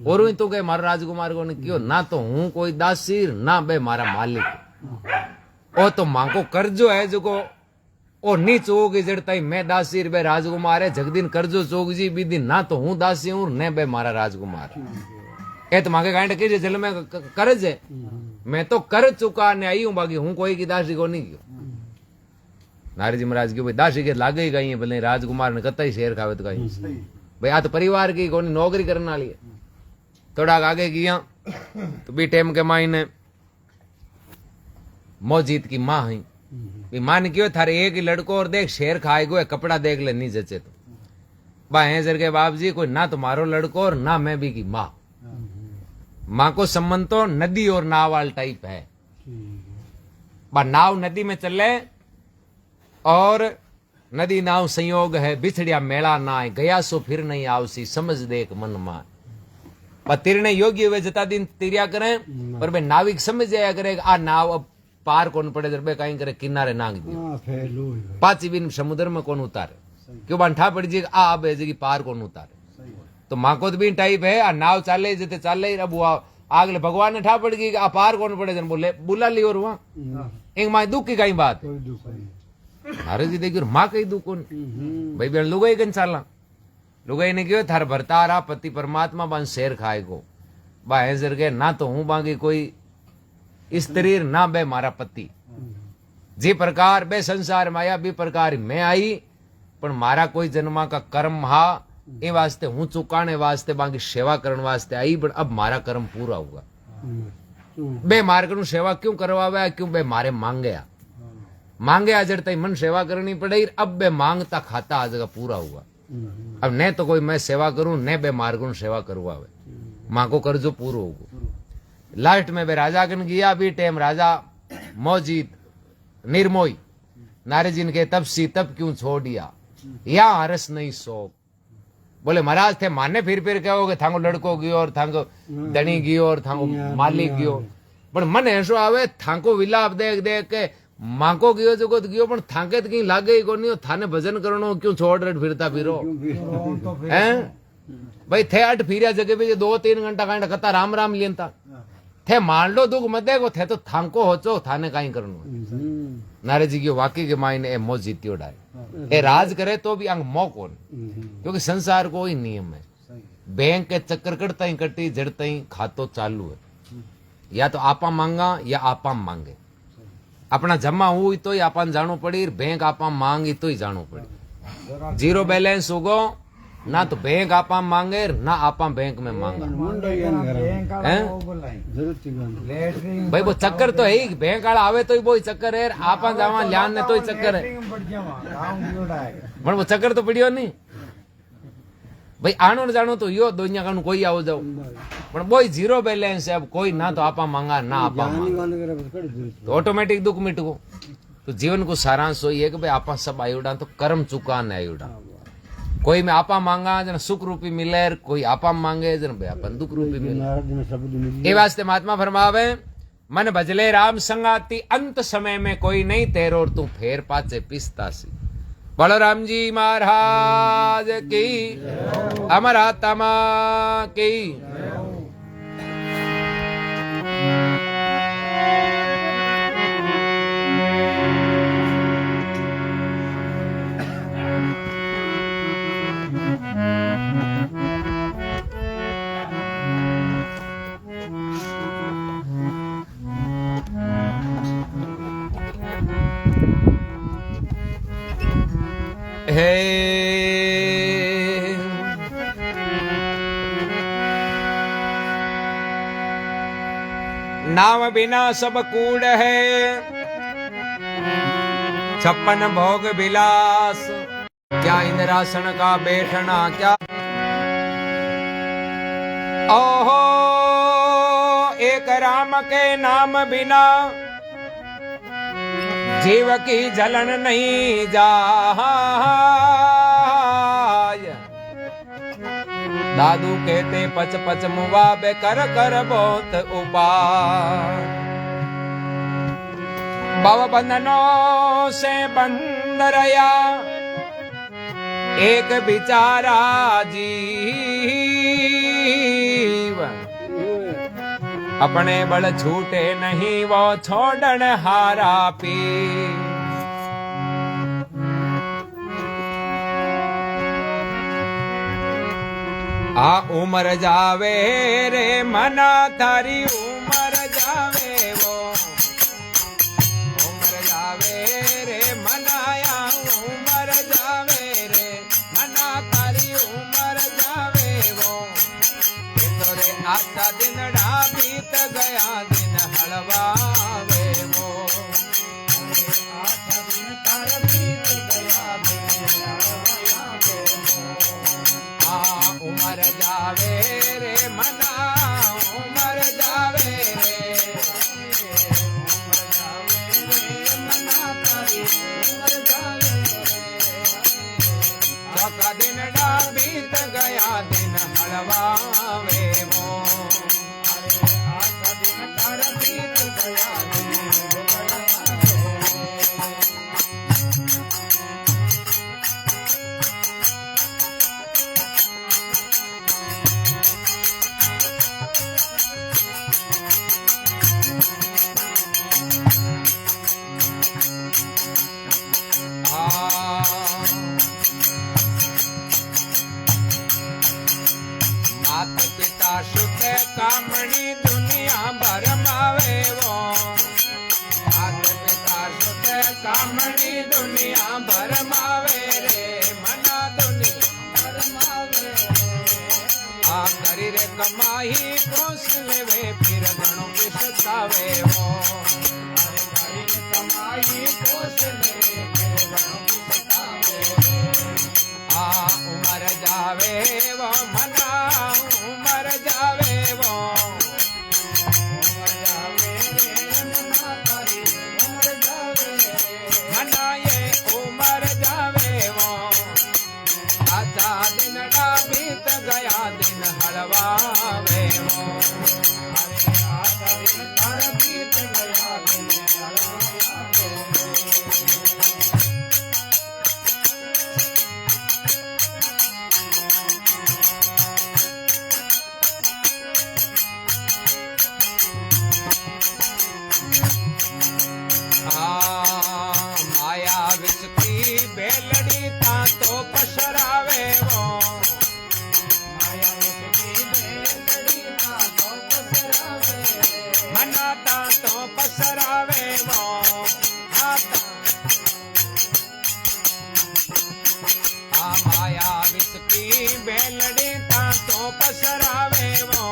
और तू कहे मारा राजकुमार को नहीं क्यों, ना तो हूं कोई दासी ना बे मारा मालिक, ओ तो मांको कर्जो है जो को ओ नी चोगी जड़ताई मैं दासी बे राजकुमार है, जगदीन कर्जो चोग जी बीदी ना तो हूं दासी हूं ने बे मारा राजकुमार। ए तो मांगे गांड के जल में कर्ज है, मैं तो कर चुका ने आई हूं, बाकी हूं कोई की दासी को नहीं क्यों। नारद जी महाराज क्यों भाई दासी के लागे ही गई है, भले राजकुमार ने कतई शेर खावे तो कहीं भाई आ तो परिवार की कोई नौकरी करने वाली है। थोड़ा आगे किया तो बी टाइम के मायने मौजीत की माँ है, माँ ने क्यों थारे एक ही लड़को और देख शेर खाएगो कपड़ा देख ले नहीं जचे तो बा है के बाप जी कोई ना तुम्हारो लड़को और ना मैं भी की माँ। माँ को संबंध तो नदी और नाव वाल टाइप है, बा नाव नदी में चले और नदी नाव संयोग है, बिछड़िया मेला ना है, गया सो फिर नहीं आवसी समझ देख मन मान। पर तीरने योग्य हुए जता दिन तीरिया करें, पर भाई नाविक समझ जाया करे आ नाव अब पार कौन पड़े जब कहीं करे किनारे नांग दियो, पाची बिन समुद्र में कौन उतारे, क्यों बंठा पड़ जी आ अब की पार कौन उतारे। तो माको भी टाइप है, आ नाव चाले जते चाले अब वो आगले भगवान ने ठा पड़ गई आ पार कौन पड़े जन बोले बुला ली और वहां एक माँ दुख की कहीं बात नारद जी देखियो माँ कही दुख कौन भाई बेन लुगाई गन चाला, लुगाई ने क्यों थार भरतारा पति परमात्मा बन शेर खाए को बा हैजर के ना तो हूं बाकी कोई स्त्री ना बे मारा पति, जी प्रकार बे संसार में आया बी प्रकार मैं आई, पर मारा कोई जन्मा का कर्म हा ए वास्ते हूं चुकाने वास्ते बाकी सेवा करने वास्ते आई, पर अब मारा कर्म पूरा हुआ। बे मार्ग नु सेवा क्यों करवावे, क्यों बे मारे मांगे आजर तई मन सेवा करनी पड़े, अब बे मांगता खाता आज का पूरा हुआ। अब न तो कोई मैं सेवा करूं न बे मार्ग नु सेवा करवावे, मां को कर्जो पूरो होगो। लास्ट में बे राजा कन गया, भी टाइम राजा मौजीद निर्मोही नारद जी ने कहे तब सी तब क्यों छोड़ दिया, या हरस नहीं शौक। बोले महाराज थे माने फिर कहोगे थांगो लड़को गयो और थांगो धनी गयो और थांगो मालिक गयो, पर मन ऐसो आवे थांको विलाप देख देख के मांको गयो जो गयो, पर थांके तो कहीं लागे ही को नहीं, थाने भजन करनो क्यों छोड़ रट फिरता फिरो हैं भाई थे अट फिरिया जगह पे 2-3 घंटा कांड कता राम राम लेनता थे मान लो दुख मत देखो थे तो थांको होचो थाने कहीं करनो। नारद जी की वाकई के मायने ए मौज जीतियो डाय ए राज करे तो भी अंग मौ कौन, क्योंकि संसार को ही नियम है, बैंक के चक्कर कटता ही कटी जड़ता ही खातो चालू है, या तो आपा मांगा या आपा मांगे, अपना जमा हुई तो ही आपन जानो पड़ी, बैंक आपा मांगी तो ही जानो पड़ी। जीरो बैलेंस होगो ना तो बैंक आपा मांगे ना आपा बैंक में मांगा, भाई वो चक्कर तो है ही, बैंक वाला आवे तो ही वो चक्कर है, आपा जावा ल्यान ने तो ही चक्कर है, पर वो चक्कर तो पड़ियो नहीं भाई आनो न जानो तो यो दुनिया का कोई आओ जाओ, पर वो जीरो बैलेंस है, अब कोई ना तो आपा मांगा ना आपा मांगा तो ऑटोमेटिक दुख मिट गो। तो जीवन को सारांश हो ये कि भाई आपा सब आयुडा तो कर्म चुकाने आयुडा, कोई में आपा मांगा जन सुख रूपी मिले, कोई आपा मांगे जन भाई अपन दुख रूपी मिले। ये वास्ते महात्मा फरमावे मन भजले राम संगाती अंत समय में कोई नहीं तेरो और तू फेर पाचे पिस्तासी। बलराम जी महाराज की, अमर आत्मा की। हे नाम बिना सब कूड़ है, 56 भोग विलास, क्या इंद्रासन का बैठना क्या। ओहो एक राम के नाम बिना जीव की जलन नहीं जाय। दादू कहते पच पच मुआ बे कर कर बहुत उपाय। भव बंधनों से बंध रया एक बिचारा जीव, अपने बल छूटे नहीं वो छोड़न हारा पी। आ उमर जावे रे मना थारी उमर जावे वो, उमर जावे रे मनाया उमर जावे रे मना थारी उमर जावे वो। तो रे आता दिन बीत गया दिन हलवावे वो, आता दिन तार बीत गया दिन हलवावे वो। उमर जावे रे मना उमर जावे रे, उमर जावे रे मना तारी उमर जावे रे। चौका दिन बीत गया दिन हलवावे वो, आता दिन तार बीत गया दिन हलवावे। मात पिता सुत कामणी दुनिया भर मावे वो, मात पिता सुत कामणी दुनिया भर मावे रे मना दुनिया भर मावे रे। आ करी रे कमाई कोस लेवे फिर घणो पिसतावे वो, अरे करी रे कमाई कोस लेवे फिर घणो पिसतावे रे। आ उमर जावे वो मना उमर जावे वो, उमर जावे रे मना तारी उमर जावे मना ये उमर जावे वो। आजा दिन बीत गया दिन हलवावे वो, अरे आजा दिन तार बीत गया दिन हलवावे वो। माया विच की बेलड़ी ता तो पसरावे वो, माया विच की बेलड़ी ता तो पसरावे मना ता तो पसरावे वो। माया विच की बेलड़ी ता तो पसरावे वो,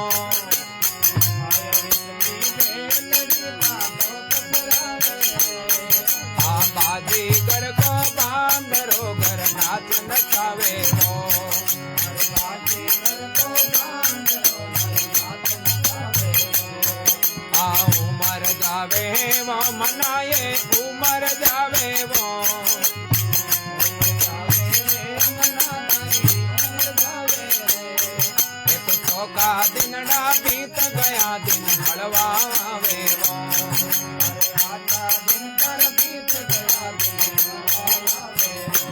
माया विच की बेलड़ी ता तो पसरावे। बाजीगर को बांदरो घर नाच नचावे वो, बाजीगर को बांदरो घर नाच नचावे वो। उमर जावे वो मनाए उमर जावे वो, उमर जावे मना तारी उमर जावे रे। तो चौका दिन बीत गया दिन हलवावे वो, अरे आता दिन तार बीत गया दिन हलवावे वो।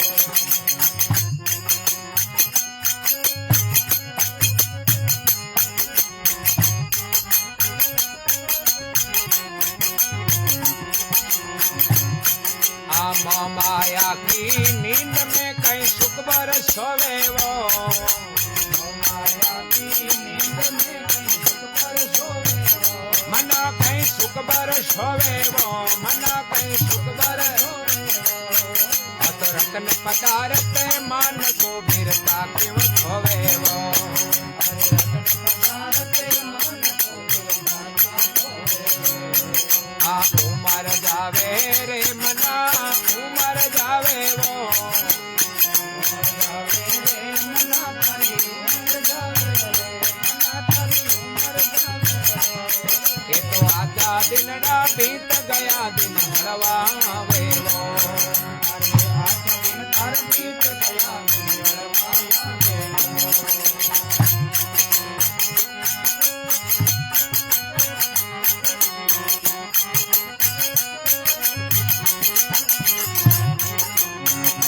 माया की नींद में कहीं सुख बरसोवे वो, माया की नींद में कहीं सुख बरसोवे वो। मना कहीं सुख बरसोवे वो, मना कहीं सुख बरसोवे वो। रतन पदार्थ मान को वीरता क्यों खोवे वो आ उमर जावे रे मना उमर जावे वो ये तो आजा दिन ना बीत गया दिन हरवावे वो आजा दिन हर बीत गया दिन हरवावे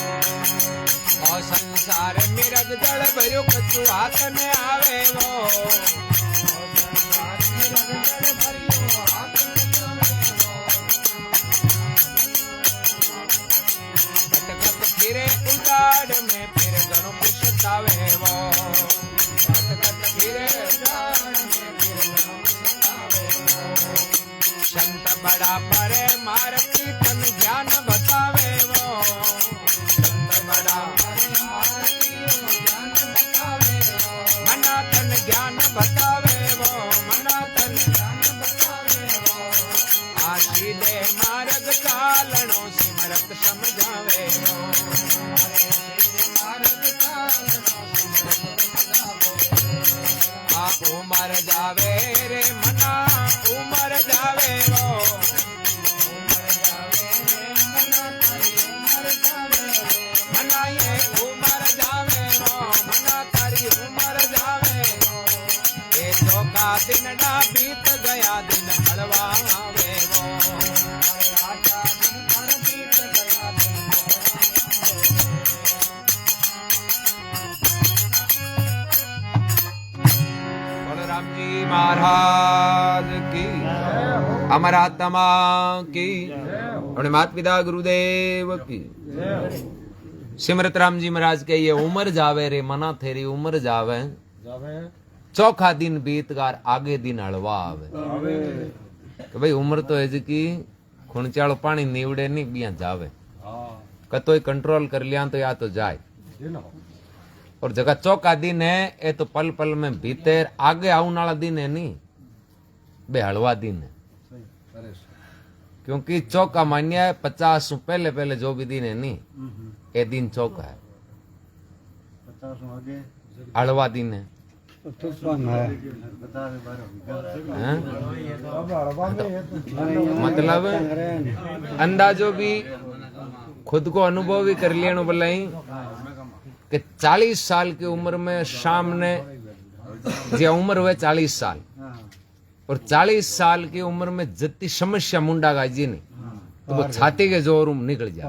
और संसार में रग जड़ भरो कछु हाथ में आवे वो फिरे उगाड़ में फिर गणों पुष्टावे वो फिरे उगाड़ में फिर गणों पुष्टावे वो संत बड़ा परे मार कीर्तन ज्ञान बतावे वो संत बड़ा परे मार कीर्तन ज्ञान बतावे वो मना तन ज्ञान बतावे वो मना तन ज्ञान बतावे वो आशी दे मार्ग चालनो सिमरत समझावे वो उमर जावे रे मना उमर जावे वो उमर जावे रे मना तारी उमर जावे मना ये उमर जावे वो मना तारी उमर जावे ये तो का दिन ना बीत गया दिन हलवावे वो आजा दिन हर बीत गया दिन राम जी महाराज की अमर आत्मा की अपने माता पिता गुरुदेव की सिमरत राम जी महाराज के ये उम्र जावे रे मना तेरी उम्र जावे चौखा दिन बीतगार आगे दिन हलवा आवे कि भाई उम्र तो है जी की खुणचालो पानी नीवड़े नहीं बिया जावे कतोई कंट्रोल कर लिया तो या तो जाए और जगह चौका दिन है ये तो पल पल में भीतर आगे आने वाला दिन है नहीं बे हलवा दिन है क्योंकि चौका मान्य है 50 पहले पहले जो भी दिन है नहीं ये दिन चौका है 50 आगे हलवा दिन है मतलब अंदाजो भी खुद को अनुभव भी कर लिया बोलाई कि 40 साल की उम्र में शाम ने जो उम्र हुए 40 साल और 40 साल की उम्र में जितनी समस्या मुंडा गाजी नहीं तो वो छाती के जोर निकल जाए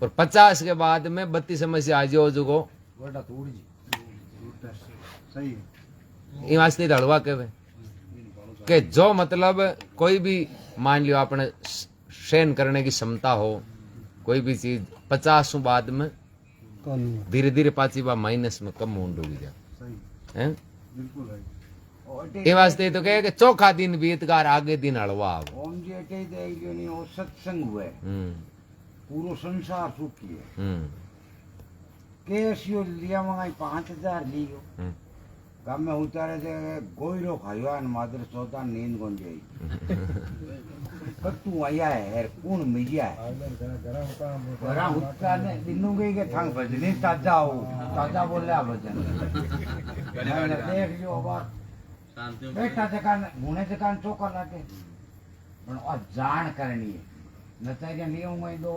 और 50 के बाद में 32 समस्या आज हो जुगो ये वास्ते हलवा कहवे कि जो मतलब कोई भी मान लियो अपने सहन करने की क्षमता हो कोई भी चीज 50 बाद में धीरे धीरे पाची बा माइनस में कम होने लगी जा हैं ये वास्ते तो कहे कि चौखा दिन बीतगार आगे दिन हलवा ओम जी अटे दे जो नहीं वो सत्संग हुए पूरा संसार सुखी है केसियो लिया मंगाई 5000 लियो गाम में उतारे थे गोइरो खायो अन मादर सोता नींद कोन जाई कत्तू आया है कौन मिजिया है गरा उठा ने दिनों गई के थांग भजनी ताजा बोले भजन मैंने देख लियो बात बेटा जकान मुने जकान चौका लागे पण आ जान करनी है नचा के लियो मैं दो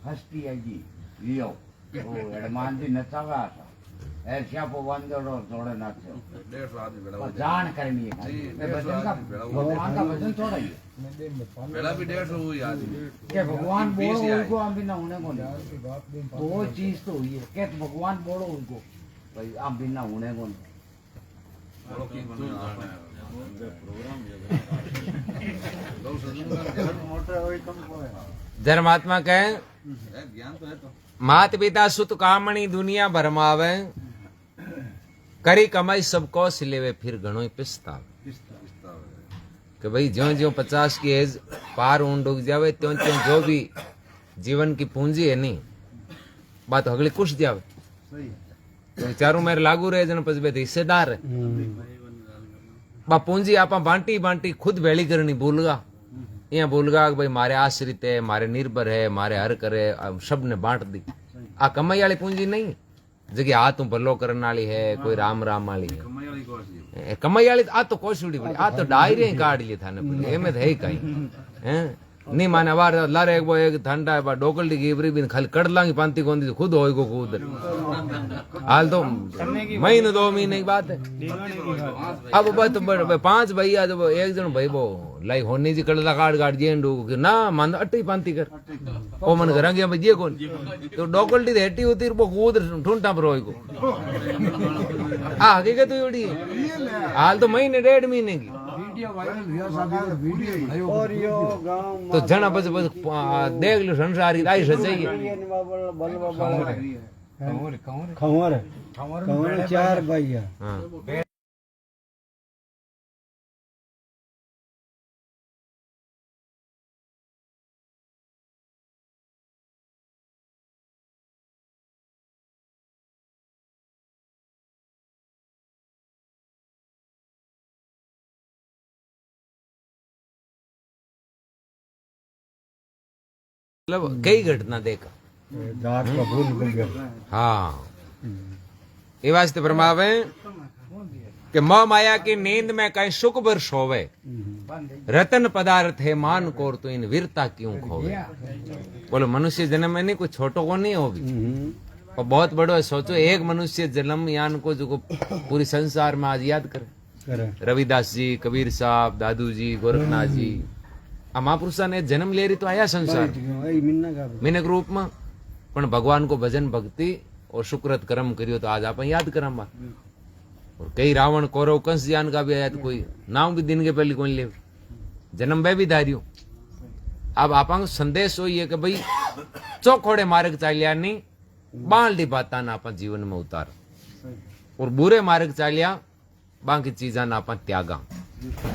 हस्ती है जी लियो ओ एडमान जी नचावा था ऐसा पो वंदड़ो जोड़े नाचो 150 आदमी बेड़ा जान करनी है मैं भजन का भगवान का भजन थोड़ा ही बेड़ा भी 150 हुई आदमी के भगवान बोलो उनको हम बिना होने को नहीं वो चीज तो हुई है के भगवान बोलो उनको भाई हम बिना होने को नहीं धर्मात्मा कहे मात पिता सुत कामणी दुनिया भरमावे करी कमाई सबको सिलेवे फिर घणो ही पिस्तावे कि भाई ज्यों ज्यों 50 की एज पार ऊंड उग जावे त्यों त्यों जो भी जीवन की पूंजी है नहीं बात हगली कुछ जावे सही तो चारों मेरे लागू रहे जन પછી બે हिस्सेदार है बा पूंजी आपा बांटी बांटी खुद भेली करनी भूलगा यहाँ भूलगा कि भाई मारे आश्रित है मारे निर्भर है मारे हर करे सब ने बांट दी आ कमाई वाली पूंजी नहीं जगह आ तू भलो करने वाली है कोई राम राम वाली है कमाई वाली आ तो कोशुड़ी पड़ी आ तो डायरी ही काट लिए थाने पड़ी एमे तो है ही कहीं हैं नहीं माने वार लारे एक वो एक ठंडा है बा डोकलडी गिबरी बिन खाली कड़लांगी पांती कोंदी तो खुद होई को खुद हाल तो महीने 2 महीने की बात है अब बस तो 5 भैया जब एक जन भाई वो लाई होनी जी कड़ला काट काट जेंडू कि ना मान अट्टी पांती कर ओ मन रंगे में जे कोन तो डोकलडी हेटी होती वो कूद ठुंटा पर होई को आ हकीकत योड़ी हाल तो महीने 1.5 महीने की वीडियो वायरल हुआ साहब वीडियो और यो गांव तो जना बस बस देख लो संसारी आई सच्चाई खंवर खंवर 4 भैया हाँ मतलब कई घटना देखा दाग का भूल गया हाँ ये वास्ते फरमावे कि मोह माया की नींद में कहीं सुख भर सोवे रतन पदार्थ है मान कोर तो इन वीरता क्यों खोवे बोलो मनुष्य जन्म में नहीं कुछ छोटो को नहीं होगी और बहुत बड़ो है सोचो एक मनुष्य जन्म यान को जो पूरी संसार में आज याद करे रविदास जी कबीर साहब दादू जी गोरखनाथ जी आ महापुरुषा ने जन्म ले रही तो आया संसार मीनक रूप में पण भगवान को भजन भक्ति और शुक्रत कर्म करियो तो आज आप याद करम और कई रावण कौरव कंस जान का भी आया तो कोई नाम भी दिन के पहले कौन ले जन्म में भी धारियो अब आप संदेश हो ये कि भाई चौखोड़े मार्ग चालिया नहीं बाल बाता ना आप जीवन में उतार और बुरे मार्ग चालिया बाकी चीजा ना आप त्यागा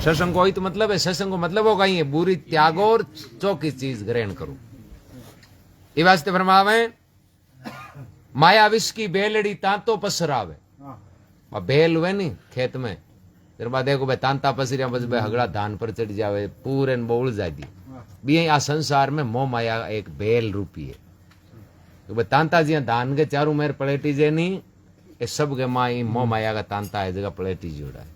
सत्संग को तो मतलब है सत्संग को मतलब होगा ही है बुरी त्यागो और चौकी चीज ग्रहण करो ये वास्ते फरमावे माया विष की बेलड़ी तांतो पसरावे बेल हुए नी खेत में फिर बाद देखो भाई तांता पसरिया बस भाई हगड़ा धान पर चढ़ जावे पूरे बोल जा दी भी आ संसार में मोह माया एक बेल रूपी है तो भाई तांता जी धान के चारों मेर पलेटी जे नहीं ये सब के माई मोह माया का तांता है जगह पलेटी जोड़ा है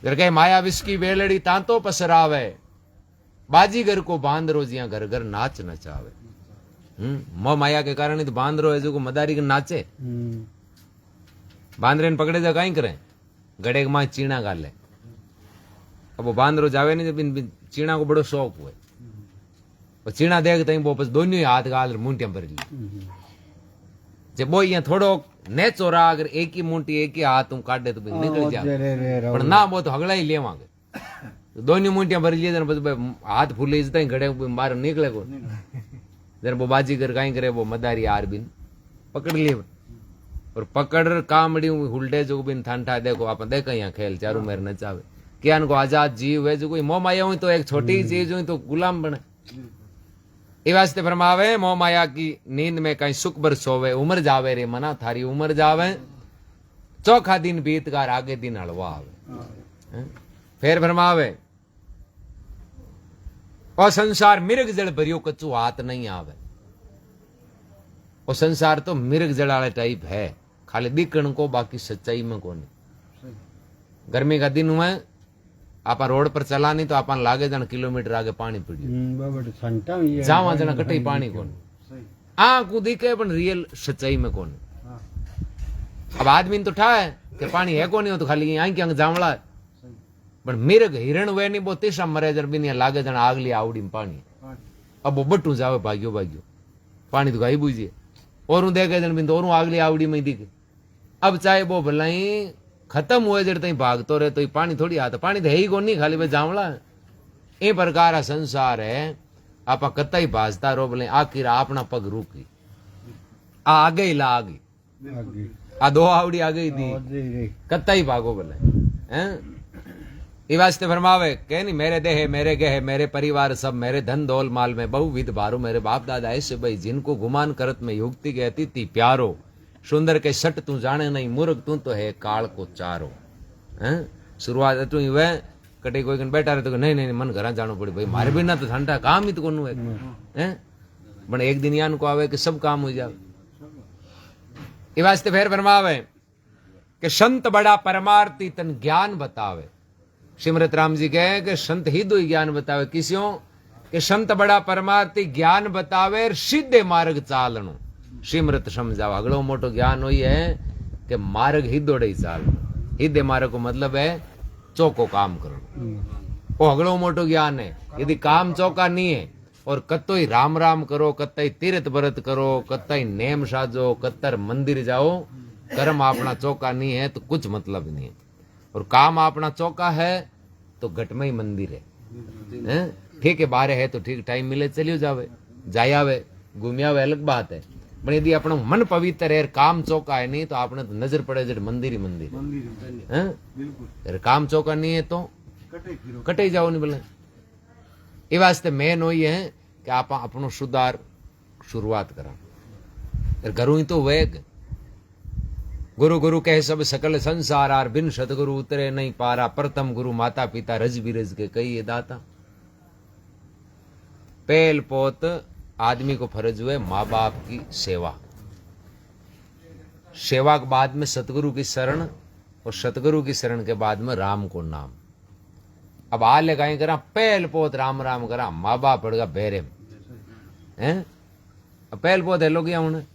फिर कहे माया विष की बेलड़ी तांतो पसरावे बाजीगर को बांदरो जिया घर घर नाच नचावे मोह माया के कारण ही तो बांदरो है जो मदारी के नाचे बांदरे ने पकड़े जा कहीं करे गड़े के माँ चीना गाले अब वो बांदरो जावे नहीं जब चीना को बड़ो शौक हुए वो चीना देखते ही वो बस दोनों ही हाथ गाल मुंटियां भर ली जब वो यहाँ थोड़ो ने चोरा अगर एक ही मुंटी एक ही हाथ तुम काटे तो निकल जाए पर ना वो तो हगड़ा ही लेवांगे तो दोनों मुंटियां भर लिए बस हाथ फूले जता गड़े बाहर निकले को जरा वो बाजीगर कहीं करे वो मदारी आर बिन पकड़ लिए और पकड़ कामड़ी हुलटे जो बिन थानठा देखो आप देखो यहाँ खेल चारों मेरे नचावे क्या इनको आजाद जीव है जो कोई मोह माया हुई तो एक छोटी चीज हुई तो गुलाम बने ये वास्ते फरमावे मोह माया की नींद में कहीं सुख बर सोवे उम्र जावे रे मना थारी उम्र जावे चौखा दिन बीतकार आगे दिन हलवा आवे फिर फरमावे और संसार मिर्ग जल भरियो कच्चू हाथ नहीं आवे और संसार तो मिर्ग जल वाले टाइप है खाली दिखण को बाकी सच्चाई में कौन गर्मी का दिन हुआ आप रोड पर चला नहीं तो आप लागे जन किलोमीटर आगे पानी पड़ियो जावा जना कटे पानी कौन आंख दिखे पण रियल सच्चाई में कौन अब आदमी तो ठा है कि पानी है कौन हो तो खाली आंख आंख जावड़ा है पण मिर्ग हिरण वे नहीं वो तीसरा मरे जन बिन लागे जन आगली आवड़ी में पानी अब वो बट्टू जावे भाग्यो भाग्यो पानी तो गाई बुझिए और देखे जन बिन तो और आगली आवड़ी में दिखे अब चाहे वो भलाई खत्म हुए जड़ तई भागतो रहे तो पानी थोड़ी आता पानी तो है ही कोनी खाली भाई जावड़ा ए प्रकार संसार है आप कतई भाजता रो बोले आखिर अपना पग रुकी आगे ही ला आगी आ दो आवड़ी आ गई थी कतई भागो बोले हैं એ વાસ્તે ફરમાવે કે નહીં, મેરે દેહ મેરે ગેહ મેરે परिवार सब मेरे धन दौल माल में बहुविध भारो मेरे बाप दादा ऐसे भाई जिनको गुमान करत में युक्ति के अतिथि प्यारो सुंदर के सट तू जाने नहीं मूर्ख तू तो है काल को चारो। हैं शुरुआत तू वह कटे कोई कन बैठा रहे तो नहीं नहीं मन घर जानो पड़ी भाई मारे बिना तो ठंडा काम ही तो कोनु है। हैं पण एक दिन यान को आवे कि सब काम हो जावे। ये वास्ते फिर फरमावे कि संत बड़ा परमार्थी तन ज्ञान बतावे। श्रीमृत राम जी कहे कि संत ही दो ज्ञान बतावे किस्यों कि संत बड़ा परमार्थी ज्ञान बतावे सीधे मार्ग चालनो। श्रीमृत समझावा अगलो मोटो ज्ञान हुई है कि मार्ग ही दौड़े चाल। सीधे मार्ग को मतलब है चौको काम करो, वो अगलो मोटो ज्ञान है। यदि काम चौका नहीं है और कत्तो ही राम राम करो, कत्ता तीर्थ व्रत करो, कत्ता नेम साजो, कत्तर मंदिर जाओ, कर्म अपना चौका नहीं है तो कुछ मतलब नहीं है। और काम अपना चौका है तो घट में ही मंदिर है। ठीक है बारे है तो ठीक टाइम मिले चलियो जावे जायावे घूमियावे अलग बात है। पर यदि अपना मन पवित्र है काम चौका है नहीं तो आपने तो नजर पड़े जब मंदिर ही मंदिर है। बिल्कुल काम चौका नहीं है तो कटे जाओ नहीं बोले। ये वास्ते मेन वही है कि आप अपनो सुधार शुरुआत करा करूँ ही तो वेग गुरु गुरु कहे सब सकल संसार आर बिन सतगुरु उतरे नहीं पारा प्रथम गुरु माता पिता रज बिरज के कई ये दाता। पहल पोत आदमी को फर्ज हुए माँ बाप की सेवा, सेवा के बाद में सतगुरु की शरण और सतगुरु की शरण के बाद में राम को नाम। अब आ ले कहीं करा पहल पोत राम राम करा माँ बाप पड़ेगा बेरे हैं। पहल पोत है लोग उन्हें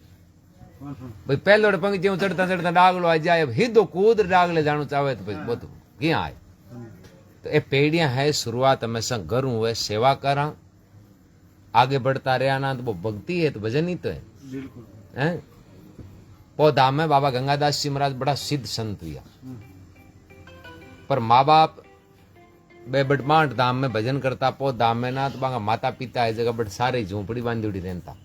भाई पहले पंक्तियों चढ़ता चढ़ता डागलो आ जाए अब हिदो कूद डागले जानो चाहे तो भाई बहुत क्या आए। तो ये पेड़ियां है शुरुआत हमेशा करूं हुए सेवा करा आगे बढ़ता रहा ना तो वो भक्ति है तो भजन ही तो है। हैं पौधा में बाबा गंगादास जी महाराज बड़ा सिद्ध संत हुआ पर माँ बाप बे बटमाट धाम में भजन करता पौ धाम में ना तो बांगा माता पिता है जगह बट सारे झोंपड़ी बांधी उड़ी रहता।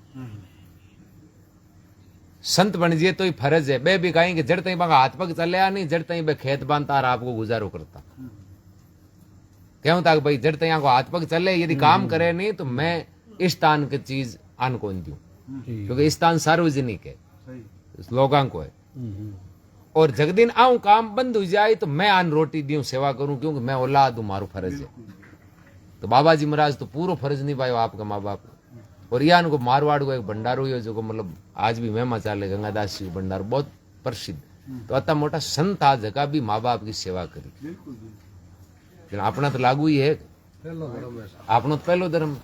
संत बन जिए तो ही फर्ज है बे भी कहेंगे जड़ तई बांगा हाथ पग चले नहीं जड़ तई बे खेत बांधता और आपको गुजारो करता क्यों था भाई जड़ तई को हाथ पग चले यदि काम करे नहीं तो मैं इस स्थान की चीज आन कौन दूं क्योंकि स्थान सार्वजनिक है लोगों को है। और जगदिन आऊं काम बंद हो जाए तो मैं आन रोटी दूं सेवा करूं क्योंकि मैं औलाद हूं मारू फर्ज है। तो बाबा जी महाराज तो पूरा फर्ज नहीं पायो आपका माँ बाप। और यान को मारवाड़ को एक भंडारो है जो को मतलब आज भी महिमा चाले गंगादास जी भंडारो बहुत प्रसिद्ध। तो अतः मोटा संत आ जगह भी माँ बाप की सेवा करी अपना तो लागू ही है अपनो तो पहलो धर्म।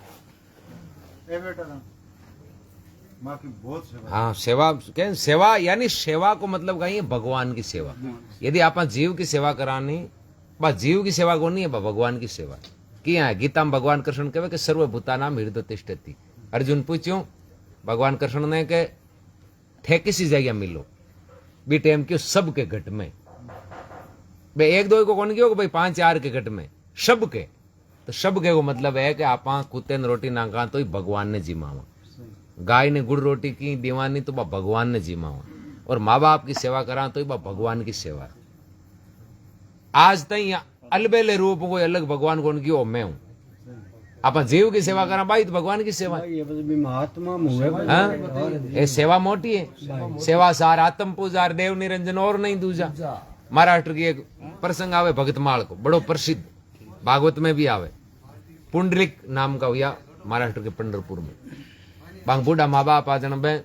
हाँ सेवा क्या सेवा यानी सेवा को मतलब कहीं है भगवान की सेवा। यदि आप जीव की सेवा करानी बस जीव की सेवा को नहीं है भगवान की सेवा किया है। गीता में भगवान कृष्ण कहे कि सर्वभूतानां हृदय तिष्ठति। अर्जुन पूछ्यो भगवान कृष्ण ने के थे किसी जगह मिलो बी टाइम क्यों सबके घट में भाई एक दो को कौन क्यों भाई 5-4 के घट में सबके। तो सबके को मतलब है कि आप कुत्ते ने रोटी ना खा तो ही भगवान ने जिमावा गाय ने गुड़ रोटी की दीवानी तो भगवान ने जिमावा और माँ बाप की सेवा करा तो भगवान की सेवा। आज तई अलबेले रूप कोई अलग भगवान कौन की मैं हूं आप जीव की सेवा करा भाई तो भगवान की सेवा महात्मा ये सेवा मोटी है। सेवा सार आत्म पूजार देव निरंजन और नहीं दूजा। महाराष्ट्र की एक प्रसंग आवे भगतमाल को बड़ो प्रसिद्ध भागवत में भी आवे पुंडलिक नाम का हुआ महाराष्ट्र के पंढरपुर में बांग बूढ़ा माँ बाप आ जन बे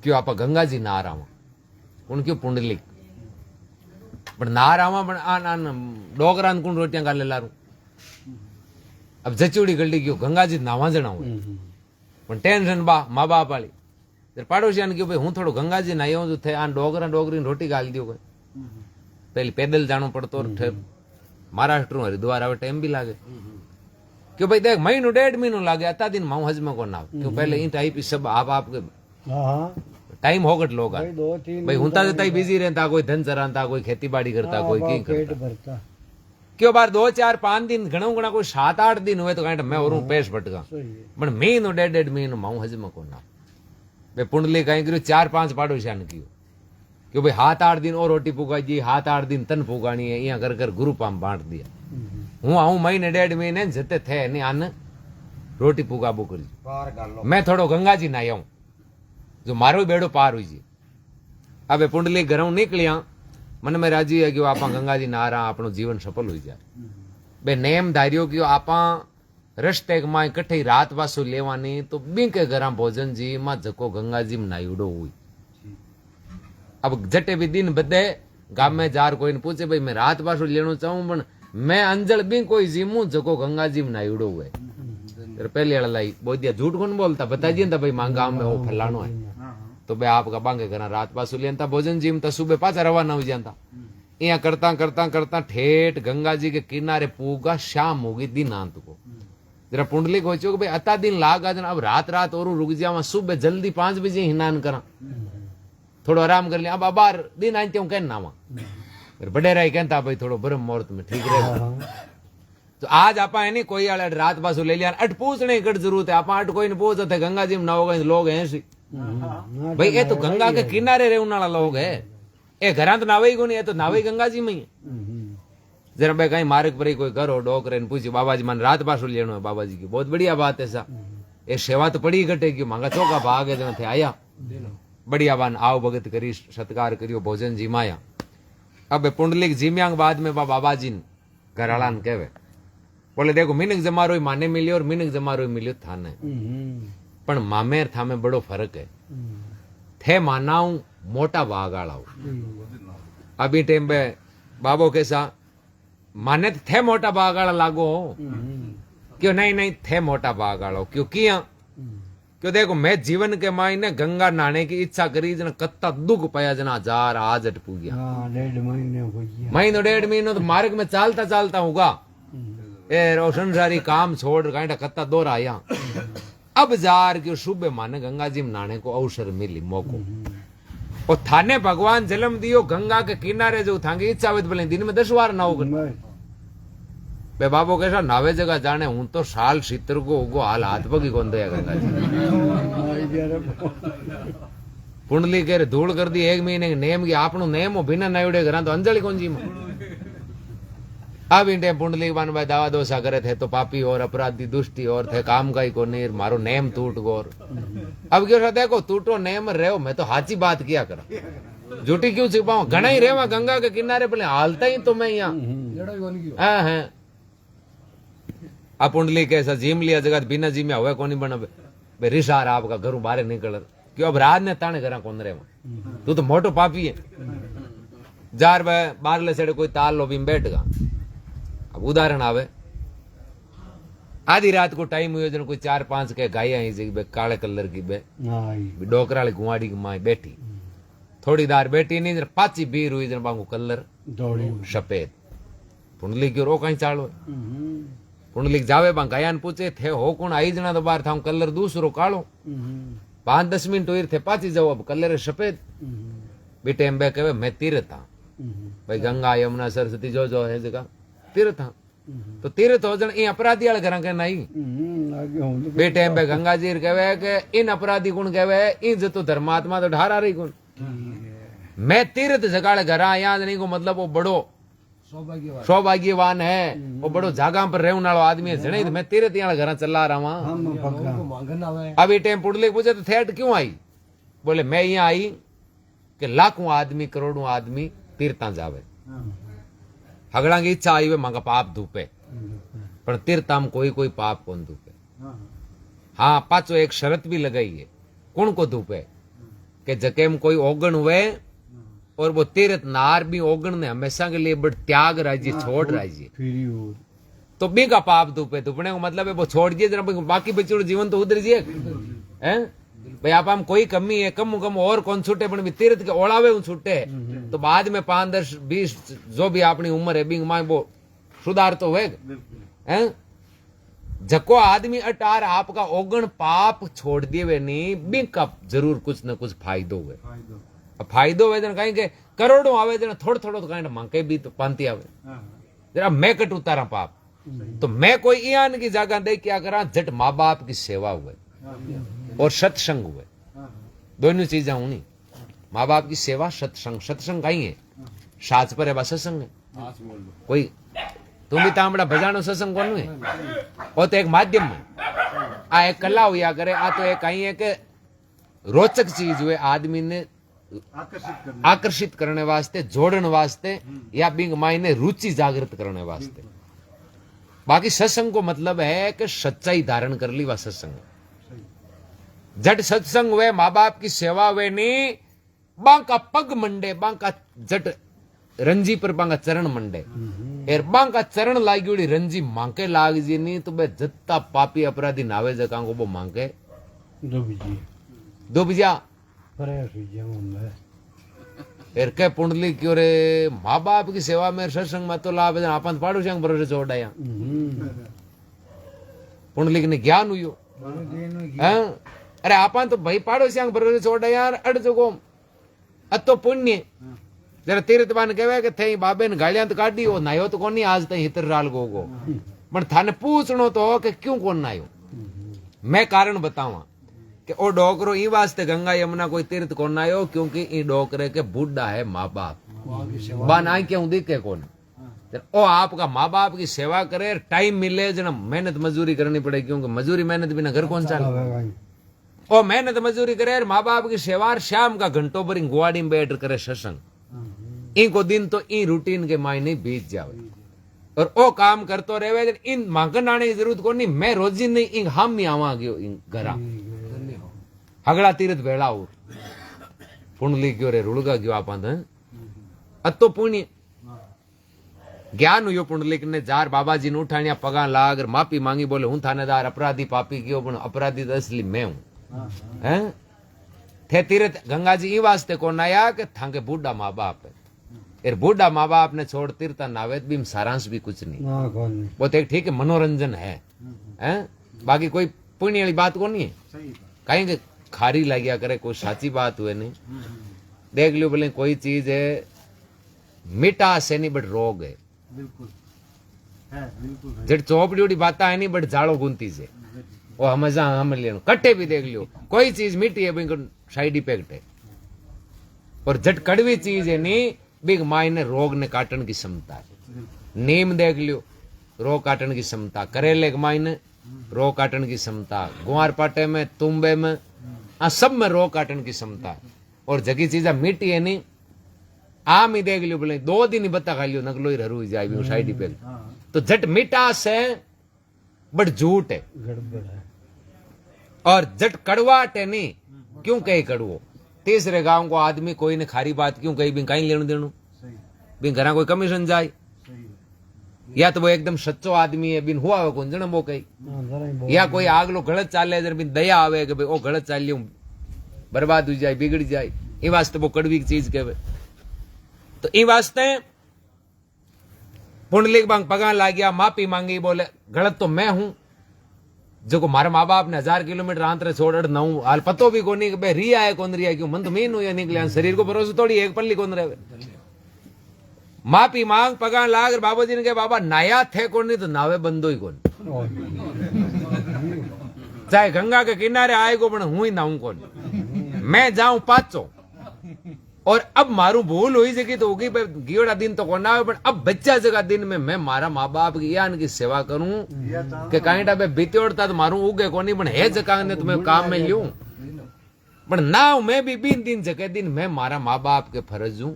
क्यों आप गंगा जी ना रहा उनक्यों पुंडलिक पण ना रहा पण आन डोगरान कुण रोटियां गाले लारू अब जचूड़ी गली क्यों गंगा जी नावा जना हो पण टेंशन बा माँ बाप वाली फिर पाड़ोशियान क्यों भाई हूँ थोड़ो गंगा जी नायो जो थे आन डोगरा डोगरी रोटी गाल दियो पहले पैदल जानो पड़तो महाराष्ट्र हरिद्वार आवे टाइम भी लागे क्यों भाई देख महीनों 1.5 महीनों लागे अता दिन माऊ हज में को ना क्यों पहले इन टाइप सब आप के टाइम होगट लोग भाई हुंता जता ही बिजी रहता कोई धन चराता कोई खेती बाड़ी करता कोई की करता क्यों बार 2-4-5 दिन घणो घणा कोई 7-8 दिन हुए तो कहीं मैं और पेश भटका पण महीनों 1.5 महीनों माऊ हज में को ना भाई पुंडली कहीं करो 4-5 पाड़ोशियान कियो कि भाई हाथ 8 दिन और रोटी पुगाई, हाथ 8 दिन तन पुगानी है, यहाँ कर कर ग्रुप आम बांट दिया। हूँ आऊं महीने 1.5 महीने जते थे नहीं आन रोटी पुगा बुकरी। पार कर लो। मैं थोड़ो गंगा जी ना आऊं जो मारो बेड़ो पार हुई जी। अब पुंडली घरों निकलिया मन में राजी है कि आप गंगा जी ना रहा अपनो जीवन सफल हो जाए। बे नेम धारियो कि आप रस्ते मां कठे रात वासु लेवानी तो बी के घर भोजन जी मां जको गंगा जी में नायुड़ो हुई। अब जटे भी दिन बदे गाम में जार कोई ने पूछे भाई मैं रात वासु लेना चाहूं पण मैं अंजल भी कोई जीमू जको गंगा जी में नायुड़ो हुए। पहले वाला लाई बोल दिया झूठ कौन बोलता बता दिया भाई मां गांव में वो फलानो है तो बे आपका बांगे घर रात पासु लेता भोजन जी में तो सुबह पाचा रवाना हो जाता। यहाँ करता करता करता ठेठ गंगा जी के किनारे पूगा शाम होगी दिन अंत को। जरा पुंडलिक हो चुके भाई अता दिन लाग आज अब रात रात और रुक जावा सुबह जल्दी 5 बजे हिनान करा थोड़ो आराम कर लिया। अब बार दिन आते हूँ कहना नावा फिर बड़े रहे कहता भाई थोड़ो ब्रह्म मुहूर्त में ठीक रहे। तो आज आप है नहीं कोई आले रात पासु ले लिया अट पूछने की जरूरत है आप अट कोई नहीं पूछते गंगा जी में ना होगा लोग हैं सी भाई ये तो गंगा के किनारे रहने वाला लोग है ये घर तो नावे को नहीं है तो नावे गंगा जी में ही जरा भाई कहीं मार्ग पर ही कोई घर हो डोकरे पूछी बाबा जी मन रात पासु लेना है बाबा जी की बहुत बढ़िया बात है सा ये सेवा तो पड़ी घटेगी मांगा चौका भाग थे आया बढ़िया बान आओ भगत करी सत्कार करियो भोजन जी माया। अब पुंडलिक जिम्यांग बाद में बाबा जी घर आला कहवे बोले देखो मिनक जमारो ही माने मिलियो और मिनक जमारो ही मिलियो थाने पण मामेर थामे बड़ो फर्क है। थे मानाऊ मोटा बागाड़ाऊ अभी टाइम पे बाबो कैसा माने थे मोटा बागाड़ा लागो क्यों नहीं नहीं थे मोटा बागाड़ो क्यों किया क्यों देखो मैं जीवन के मायने गंगा नहाने की इच्छा करी जना कत्ता दुख पाया जना जार आज अट पूजा 1.5 महीने हो गया महीनो 1.5 महीनो तो मार्ग में चालता चालता होगा ए रोशन सारी काम छोड़ कांटा कत्ता दौर आया। अब जार की सुबह माने गंगा जी में नहाने को अवसर मिली मौको और थाने भगवान जन्म दियो गंगा के किनारे जो थांगे इच्छा हुई बोले दिन में 10 बार नहाओ बे बाबो कैसा नावे जगह जाने हूं तो साल सीतर को उगो हाल हाथ पगी कौन दया गंगा जी पुंडली के धूल कर दी 1 महीने के नेम की आपनो नेम हो बिना नायुड़े घर तो अंजलि कौन जी में। अब इंटे पुंडली बान भाई दावा दोषा करे थे तो पापी और अपराधी दुष्टी और थे काम का ही को नहीं मारो नेम टूट गोर। अब क्यों देखो टूटो नेम रहो मैं तो हाची बात किया करा झूठी क्यों छिपाऊं घना ही रेवा गंगा के किनारे पहले हालता ही तो मैं यहाँ है। आप पुंडली कैसा जिम लिया जगह बिना जिम्या हुआ कौन बना बे रिशार आपका घरों बाहर निकल क्यों अब रात ने ताने घर कौन रहे तू तो मोटो पापी है जार बाहर ले सेड़े कोई ताल लो भी बैठ गा। अब उदाहरण आवे आधी रात को टाइम हुई जन कोई 4-5 के गाया ही बे काले कलर की बे डोकरा वाली गुआड़ी की माए बैठी थोड़ी दार बैठी नहीं जन पाची बीर हुई जन बांगू कलर सफेद पुंडली की रो कहीं चालो पुंडलिक जावे बा गाया ने पूछे थे हो कौन आई जना तो बार था कलर दूसरो कालो 5-10 मिनट हुई थे पाची जाओ अब कलर सफेद बेटे एम बे कहे मैं तीर्थ था भाई गंगा यमुना सरस्वती जो है जगह तीर्थ था तो तीर्थ हो जन अपराधी वाले घर के नहीं बेटे एम बे गंगा जी कहे कि इन अपराधी गुण कहे इन जो तो धर्मात्मा तो ढारा रही गुण मैं तीर्थ जगह घर आया नहीं को मतलब वो बड़ो सौभाग्यवान है वो बड़ो जागा पर रहने वाला आदमी है जने मैं तीर्थ यहाँ घर चला रहा हूँ। अभी टाइम पुंडलिक पूछे तो थेट क्यों आई बोले मैं यहाँ आई कि लाखों आदमी करोड़ों आदमी तीर्था जावे हगड़ा की इच्छा आई वे मांगा पाप धूपे पर तीर्थाम कोई कोई पाप कौन धूपे। हाँ पाचो एक शर्त भी लगाई है कौन को धूपे कि जकेम कोई ओगन हुए और वो तीर्थ नार भी ओगन ने हमेशा के लिए बड़ त्याग राजी छोड़ राजी तो बी का पाप धूपे धूपने को मतलब है वो छोड़ दिए जरा बाकी बच्चों जीवन तो उधर जिए हैं भाई आप हम कोई कमी है कम और कौन छूटे पण तीर्थ के ओढ़ावे छूटे तो बाद में 5-10-20 जो भी अपनी उम्र है बिंग माए वो सुधार तो हुए हैं जको आदमी अटार आपका ओगन पाप छोड़ दिए वे नहीं बिंग का जरूर कुछ न कुछ फायदो हुए फायदो हुए कहीं के करोड़ों आवे जना थोड़ा थोड़ा तो कहीं मांगे भी तो पांति आवे जरा मैं कट उतारा पाप तो मैं कोई ईयान की जगह दे क्या करा झट माँ बाप की सेवा हुए और सत्संग हुए दोनों चीजें होनी माँ बाप की सेवा सत्संग, सत्संग कहीं है साच पर है सत्संग है कोई तुम भी तांबड़ा भजानो सत्संग कौन है वो तो एक माध्यम है आ एक कला हुआ करे आ तो एक कहीं है कि रोचक चीज हुए आदमी ने आकर्षित करने वास्ते जोड़ने वास्ते या बिंग माई ने रुचि जागृत करने वास्ते। बाकी सत्संग को मतलब है कि सच्चाई धारण कर ली वह सत्संग। जट सत्संग हुए माँ बाप की सेवा हुए नहीं बांका पग मंडे बांका जट रंजी पर बांका चरण मंडे एर बांका चरण लागी उड़ी रंजी मांके लाग जी नहीं तो बे जत्ता पापी अपराधी नावे जका को वो मांके दो बिजा एर के पुंडली क्यों रे माँ बाप की सेवा में सत्संग में तो लाभ है आपन पाड़ो संग भरोसे छोड़ाया पुंडलिक ने ज्ञान हुयो अरे आपन तो भाई पाड़ो संग भरोसे छोड़ाया अड़ जगो अतो पुण्य जरा तीर्थ बान कहवे के थे बाबे ने गालियां तो काटी हो नायो तो कोनी आज तक हितर राल गोगो पण थाने पूछनो तो कि क्यों कोन नायो मैं कारण बतावा कि ओ डोकरो ई वास्ते गंगा यमुना कोई तीर्थ कोन नायो क्योंकि ई डोकरे के बूढ़ा है माँ बाप बान आई क्यों दिखे कोन ओ आपका माँ बाप की सेवा करे टाइम मिले जना मेहनत मजदूरी करनी पड़े क्योंकि मजदूरी मेहनत बिना घर कौन चले ओ मेहनत मजदूरी करे माँ बाप की सेवा शाम का घंटों पर गुवाड़ी में बैठ करे सत्संग इनको दिन तो इन रूटीन के मायने बीत जावे और ओ काम करतो रहे इन मांगन आने की जरूरत को नहीं मैं रोजी नहीं इन हम ही आवा गयो इन घरा हगड़ा तीर्थ भेड़ा हो पुंडली क्यों रे रुड़गा क्यों आपन अतो पुण्य ज्ञान हुयो पुंडलिक ने जार बाबा जी ने उठानिया पगा लाग माफी मांगी बोले हूं थानेदार अपराधी पापी क्यों पण अपराधी तो असली मैं हूं हैं थे तीर्थ गंगा जी ई वास्ते कौन आया कि थांके बूढ़ा माँ बाप है एर बूढ़ा माँ बाप ने छोड़ तीर्थ नावेद भी सारांश भी कुछ नहीं वो तो ठीक है मनोरंजन है हैं बाकी कोई पुण्य वाली बात को नहीं है कहीं के खारी लगिया करे कोई साची बात हुए नहीं देख लियो बोले कोई चीज है मीठा से नहीं बट रोग है जट चौपड़ी उड़ी बात है नहीं बट जाड़ो गुंती से वो हमेशा हम लेनो कट्टे भी देख लियो कोई चीज मीठी है बिल्कुल साइड इफेक्ट है और जट कड़वी चीज है नहीं बिग मायने रोग ने काटन की क्षमता है। नीम देख लियो रोग काटन की क्षमता करेले के मायने रोग काटन की क्षमता गुआर पाटे में तुम्बे में सब में रोग काटन की क्षमता है और जगी चीजा मीठी है नहीं आम ही देख लियो बोले 2 दिन ही बत्ता खा लियो नकलो ही हरू जाए साइड इफेक्ट तो जट मिठास है बट झूठ है और जट कड़वाट है नहीं क्यों कहे कड़वो तीसरे गांव को आदमी कोई ने खारी बात क्यों कही भी कहीं लेनु देनु भी घरा कोई कमीशन जाए या तो वो एकदम सच्चो आदमी है बिन हुआ कौन जन वो कही या कोई आगलो गलत चाले जर बिन दया आवे कि भाई ओ गलत चाल बर्बाद हो जाए बिगड़ जाए ये वास्ते वो कड़वी चीज कहे तो ई वास्ते पुंडलिक बांग पगा ला गया माफी मांगी बोले गलत तो मैं हूं जो को मारे माँ बाप ने 1000 किलोमीटर आंतरे छोड़ न हाल पतो भी कोनी कि रिया है कौन रिया क्यों मन तो मीन हुआ निकले शरीर को भरोसे थोड़ी एक पल्ली कौन रहे माफी मांग पगा लाग बाबा जी ने कहा बाबा नाया थे कौन नहीं तो नावे बंदो ही कौन चाहे गंगा के किनारे आएगो पण हूं ही नाऊं कौन मैं जाऊं पाचो और अब मारू भूल हुई जगह तो होगी गियोड़ा दिन तो कोना आवे पण अब बच्चा जगह दिन में मैं मारा माँ बाप की यान की सेवा करूं के कांटा पे बीतोड़ता तो मारू उगे कोनी पण हे जगह ने तुम्हें काम में लियूं पण ना मैं भी बिन दिन जगह दिन मैं मारा माँ बाप के फर्ज हूं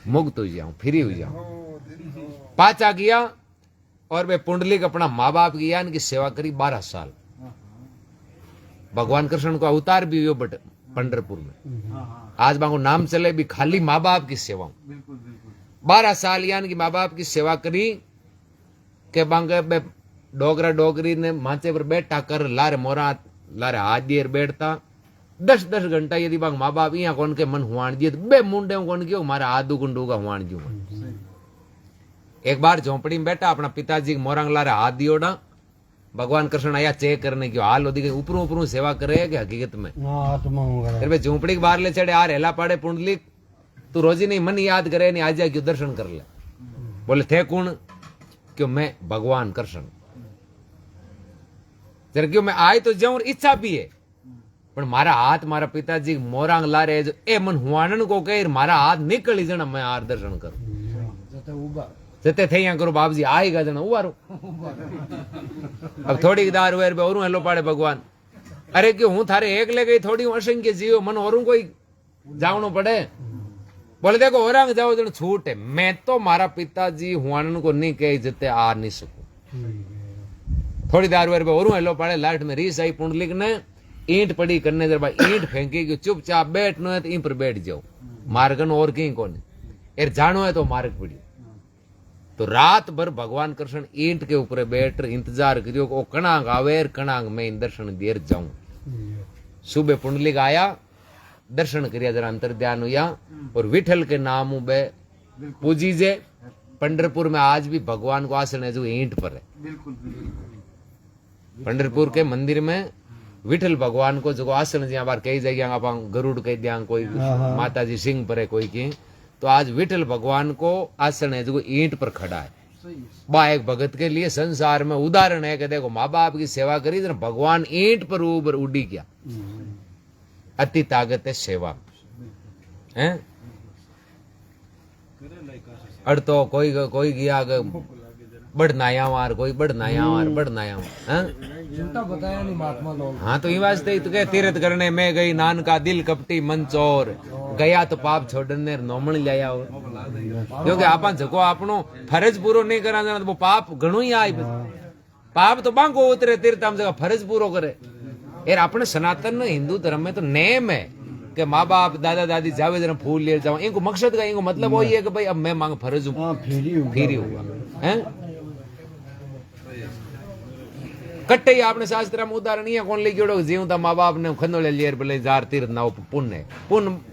मुक्त हो जाऊं फ्री हो जाऊं पाचा किया और वे पुंडलिक अपना माँ बाप की यान की सेवा करी 12 साल भगवान कृष्ण को अवतार भी हुआ बट पंढरपुर में आज बांगो नाम चले भी खाली माँ बाप की सेवा 12 साल यानी कि माँ बाप की सेवा करी के बांगे डोगरा डोगरी ने माथे पर बैठा कर लारे मोरा लारे हाथ दिए बैठता 10-10 घंटा यदि बांग माँ बाप यहाँ कौन के मन हुआण दिए बे मुंडे कौन क्यों हमारा हाथ दुकुंडू का हुआण दियो एक बार झोंपड़ी में बैठा अपना पिताजी मोरंग लारे हाथ दियोड़ा भगवान कृष्ण आया चेक करने की हाल होती ऊपरों ऊपरों सेवा करे कि हकीकत में फिर झोंपड़ी के बाहर ले चढ़े आ रेला पाड़े पुंडलिक तू रोजी नहीं मन याद करे नहीं आ जाए क्यों दर्शन कर ले बोले थे कौन क्यों मैं भगवान कृष्ण जरा क्यों मैं आए तो जाऊं इच्छा भी है પણ મારા હાથ મારા પિતાજી મોરાંગ લારે એ મન હુવાણન કો કહે મારા હાથ નીકળી જણ મેં આર દર્શન કરું જતે ઉભા જતે થઈ કરું બાપજી આઈ ગયા જણ ઉવારું अब थोड़ी दार वेर पे और हेलो पाड़े भगवान अरे क्यों हूं थारे एक ले गई थोड़ी असंख्य जीव मन और कोई जावनो पड़े बोले देखो औरंग जाओ जन छूट है मैं तो मारा पिताजी हुआनन को नहीं कह जते आ नहीं सकूं थोड़ी दार वेर पे और हेलो पाड़े लाइट में रीस आई पुंडलिक ने ईंट पड़ी करने जरा ईंट फेंकी कि चुपचाप बैठ नो है तो इन पर बैठ जाओ मार्गन और कहीं कोने एर जानो है तो मार्ग पड़ी तो रात भर भगवान कृष्ण ईंट के ऊपर बैठ इंतजार करियो ओ कणांग आवेर कणांग मैं इन दर्शन देर जाऊं सुबह पुंडलिक आया दर्शन करिया जरा अंतर ध्यान हुआ और विठल के नाम बे पूजी जे पंढरपुर में आज भी भगवान को आसन है जो ईंट पर है बिल्कुल पंढरपुर के मंदिर में विठल भगवान को जो आसन जी बार कई जगह आप गरुड़ कह दिया कोई माता जी सिंह पर है कोई की तो आज विठल भगवान को आसन है जो ईंट पर खड़ा है बा एक भगत के लिए संसार में उदाहरण है कि देखो माँ बाप की सेवा करी तो भगवान ईंट पर ऊपर उड़ी गया अति ताकत है सेवा है अड़ तो कोई गया बढ़नाया मार कोई बढ़नाया मार चिंता बताया नहीं महात्मा लोग हाँ तो ये वास्ते तो कह तीर्थ करने में गई नान का दिल कपटी मन चोर गया तो पाप छोड़ने नोमण लाया हो क्योंकि आपन जको आपनो फरज पूरो नहीं करा जाना तो वो पाप घणो ही आए पाप तो बांको उतरे तीर्थ हम जगह फरज पूरो करे यार अपने सनातन हिंदू धर्म में तो नेम है कि माँ बाप दादा दादी जावे जरा फूल ले जाओ इनको मकसद का इनको मतलब वही है कि भाई अब मैं मांग फर्ज फिरी हुआ है कट्टे आपने शास्त्र में उदाहरण ये कौन ले जोड़ो जीवता माँ बाप ने खंदोले लियर बोले जार तीर्थ ना पुण्य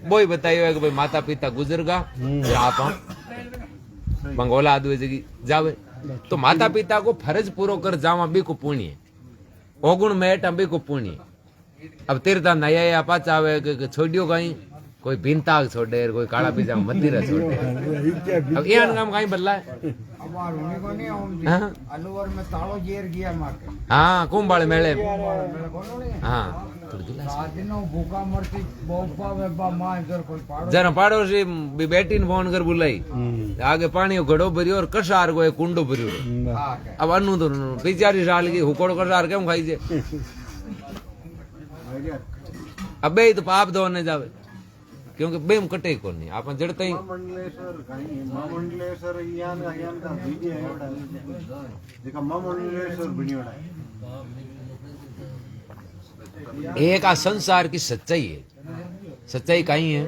बोई बताइयो है कि भाई माता पिता गुजर गा आप बंगोला आदि जगी जावे तो माता पिता को फर्ज पूरो कर जावा भी को पुण्य ओगुण मेट अंबी को पुण्य अब तीर्था नया या पाचा आवे छोड़ियो कहीं कोई भिनताग छोड़े कोई काला पीजा मंदिर छोड़े अब ये काम कहीं बदला है अबार होने को नहीं आऊं हाँ? अलवर में तालो जेर गया मार्केट हाँ कुंभाल मेले मेरे को नहीं हाँ आज दिनों भूखा मरती बोपा वेबा मां इधर कोई पाड़ो जरा पड़ोसी भी बेटी ने फोन कर बुलाई आगे पानी घड़ो भरियो और कसार को एक कुंडो भरियो अब अनु तो 45 साल की हुकोड़ कसार क्यों खाई जे अबे तो पाप धोने जावे क्योंकि बेम कटे को नहीं आप जड़ते ही मंडलेश्वर यान का वीडियो है बड़ा देखा मंडलेश्वर बनियोड़ा एक आ संसार की सच्चाई है सच्चाई कहीं है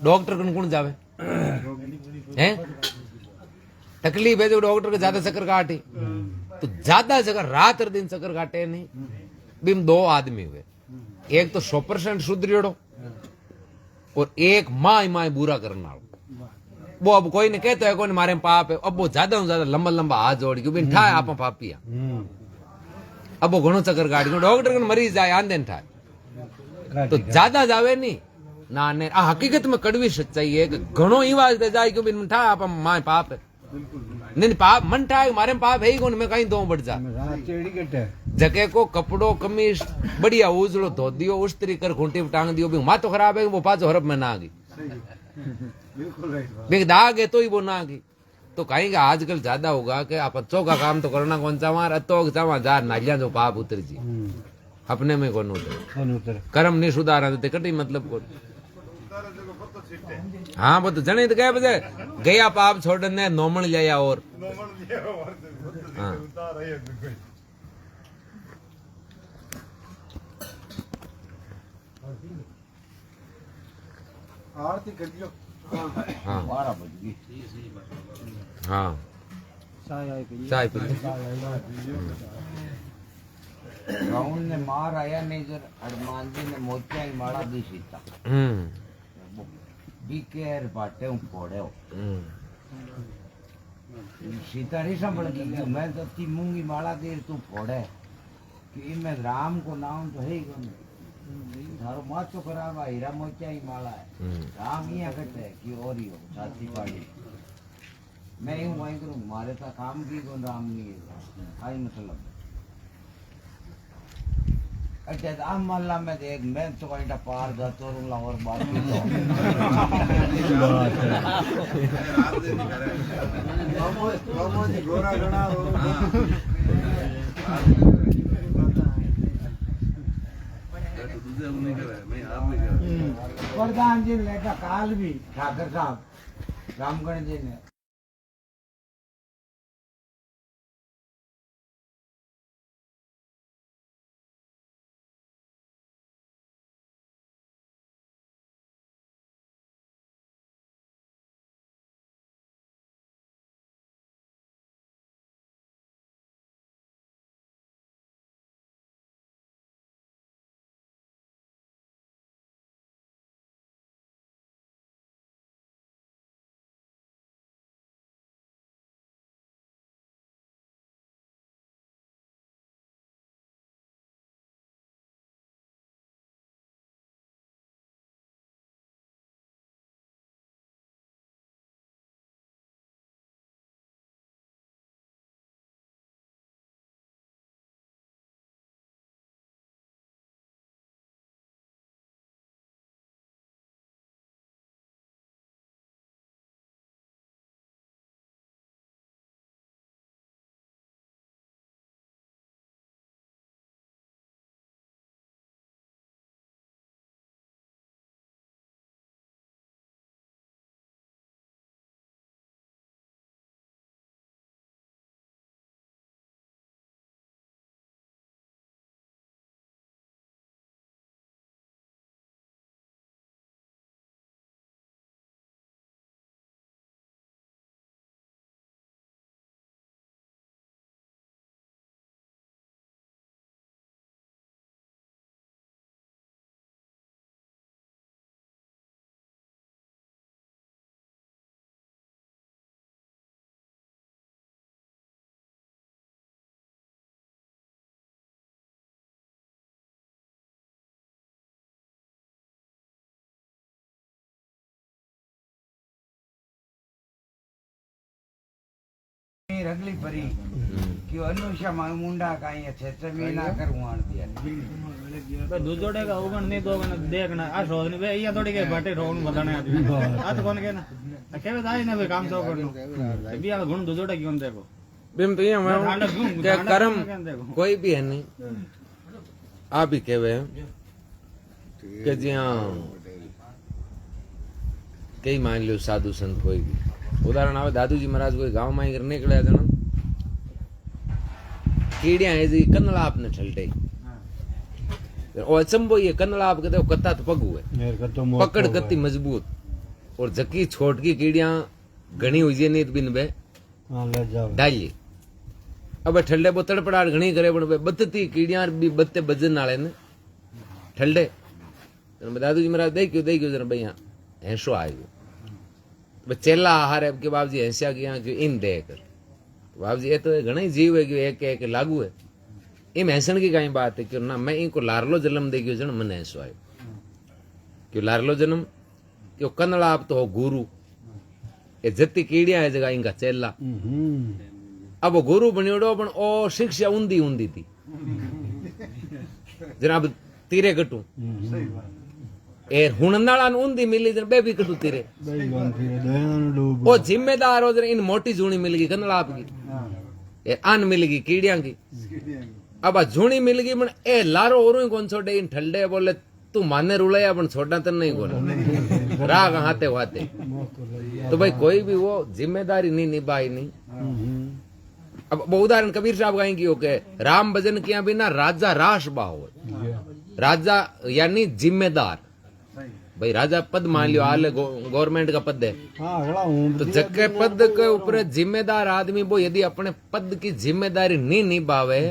डॉक्टर कौन जावे हैं तकलीफ है जो डॉक्टर को ज्यादा चक्कर काटे तो ज्यादा चक्कर रात और दिन चक्कर काटे नहीं बिम 2 आदमी हुए एक तो 100% सुधरियोड़ो और एक माई बुरा करना वो अब कोई ने कहता है कोई मारे पाप है अब वो ज्यादा लंबा लंबा हाथ जोड़ क्यों ठाए आप पापिया अब वो घणो चक्कर काट डॉक्टर को मरीज जाए आंदे ठाए तो ज्यादा जावे नहीं ना ने आ हकीकत में कड़वी सच्चाई है कि घणो ही वाज दे जाए क्यों ठाए आप माए पाप है नहीं पाप मन ठाए मारे पाप है ही कौन मैं कहीं दो बढ़ जा जके को कपड़ो कमीज बढ़िया उजड़ो धो दियो उस्तरी कर खूंटी टांग दियो भी माँ तो खराब है वो पाँच हरब में ना आ गई दाग है तो ही वो ना आ गई तो कहीं का आजकल ज्यादा होगा कि आप अच्छों का काम तो करना कौन सा मार अतो चावा जार नालिया जो पाप उतर जी अपने में कौन उतर कर्म नहीं सुधारा तो कटी मतलब कौन हाँ वो तो जने तो क्या बजे गया पाप छोड़ने नोमन लिया और हाँ आरती कर दियो हाँ 12 बज गई हाँ चाय पी रावण ने मार आया नहीं जर हनुमान जी ने मोतिया की माला दी सीता बीकेर बाटे फोड़े सीता नहीं संभल गई मैं तो ती मूंगी माला दे तू फोड़े कि मैं राम को नाम तो है ही थारो माँ तो खराब हीरा मोतिया की माला है राम यहाँ कटे कि और ही हो साथी पाड़ी मैं यूं वहीं करूँ मारे तो काम की कौन राम नहीं है आई मतलब अच्छा आम मोहल्ला में तो एक मैं तो कहीं पार जातो रहूंगा और बाकी तो बाबू जी गोरा गणा हो प्रधान जी ने लेकर काल भी ठाकर साहब रामगढ़ जी ने रगली परी कि अनुषा मुंडा का ये क्षेत्र में ना करवान दिया बे दुजोड़े का उगन नहीं तो गन देखना आ सोच नहीं बे ये थोड़ी के बाटे रोन बताने आ तो कौन के ना केवे दाई ने बे काम तो करनो बे आ गुण दुजोड़े क्यों देखो बिम तो ये मैं क्या कर्म कोई भी है नहीं आप ही कहवे कि जी हाँ कई मान लो साधु संत कोई भी उदाहरण आवे दादूजी महाराज कोई गांव में निकले जन कीड़िया है जी कन्नड़ा आपने ठलटे और अचंबो ये कन्नड़ा आप कहते हो कत्ता तो पग हुए पकड़ कत्ती मजबूत और जकी छोट की कीड़िया घनी हुई नहीं बिन बे डालिए अब ठंडे बो तड़पड़ाट घनी करे पण बे बत्ती कीड़िया भी बत्ते बजन नाले ने ठंडे दादूजी महाराज देखियो जरा भैया ऐसो आयो चेला आहार है कि बाप जी ऐसा किया कि इन दे कर बाप जी ये तो घना ही जीव है कि एक लागू है इम ऐसन की कहीं बात है कि ना मैं इनको लारलो जन्म दे गयो जन मन ऐसो आयो क्यों लारलो जन्म क्यों कन्नड़ा आप तो हो गुरु ये जत्ती कीड़िया है जगह इनका चेला अब वो गुरु बनियोड़ो पण ओ शिक्षा ऊंधी ऊंधी थी जनाब तीरे कटू ए हुणनाला ऊंधी मिली जन बे भी कटू तीरे ओ जिम्मेदार हो जन इन मोटी जूनी मिल गई कन्नड़ा आपकी ए आन मिल गई कीड़िया की अब आ जूनी मिल गई पण ए लारो और कौन छोड़े इन ठंडे बोले तू माने रुलाया पण छोड़ा तो नहीं बोले राग हाथे हाथे तो भाई कोई भी वो जिम्मेदारी नहीं निभाई नहीं अब वो उदाहरण कबीर साहब कहेंगे हो के राम भजन किया बिना राजा रास बाहो राजा यानी जिम्मेदार भाई राजा पद मान लियो आले गवर्नमेंट का पद है तो जके पद के ऊपर जिम्मेदार आदमी वो यदि अपने पद की जिम्मेदारी नहीं निभावे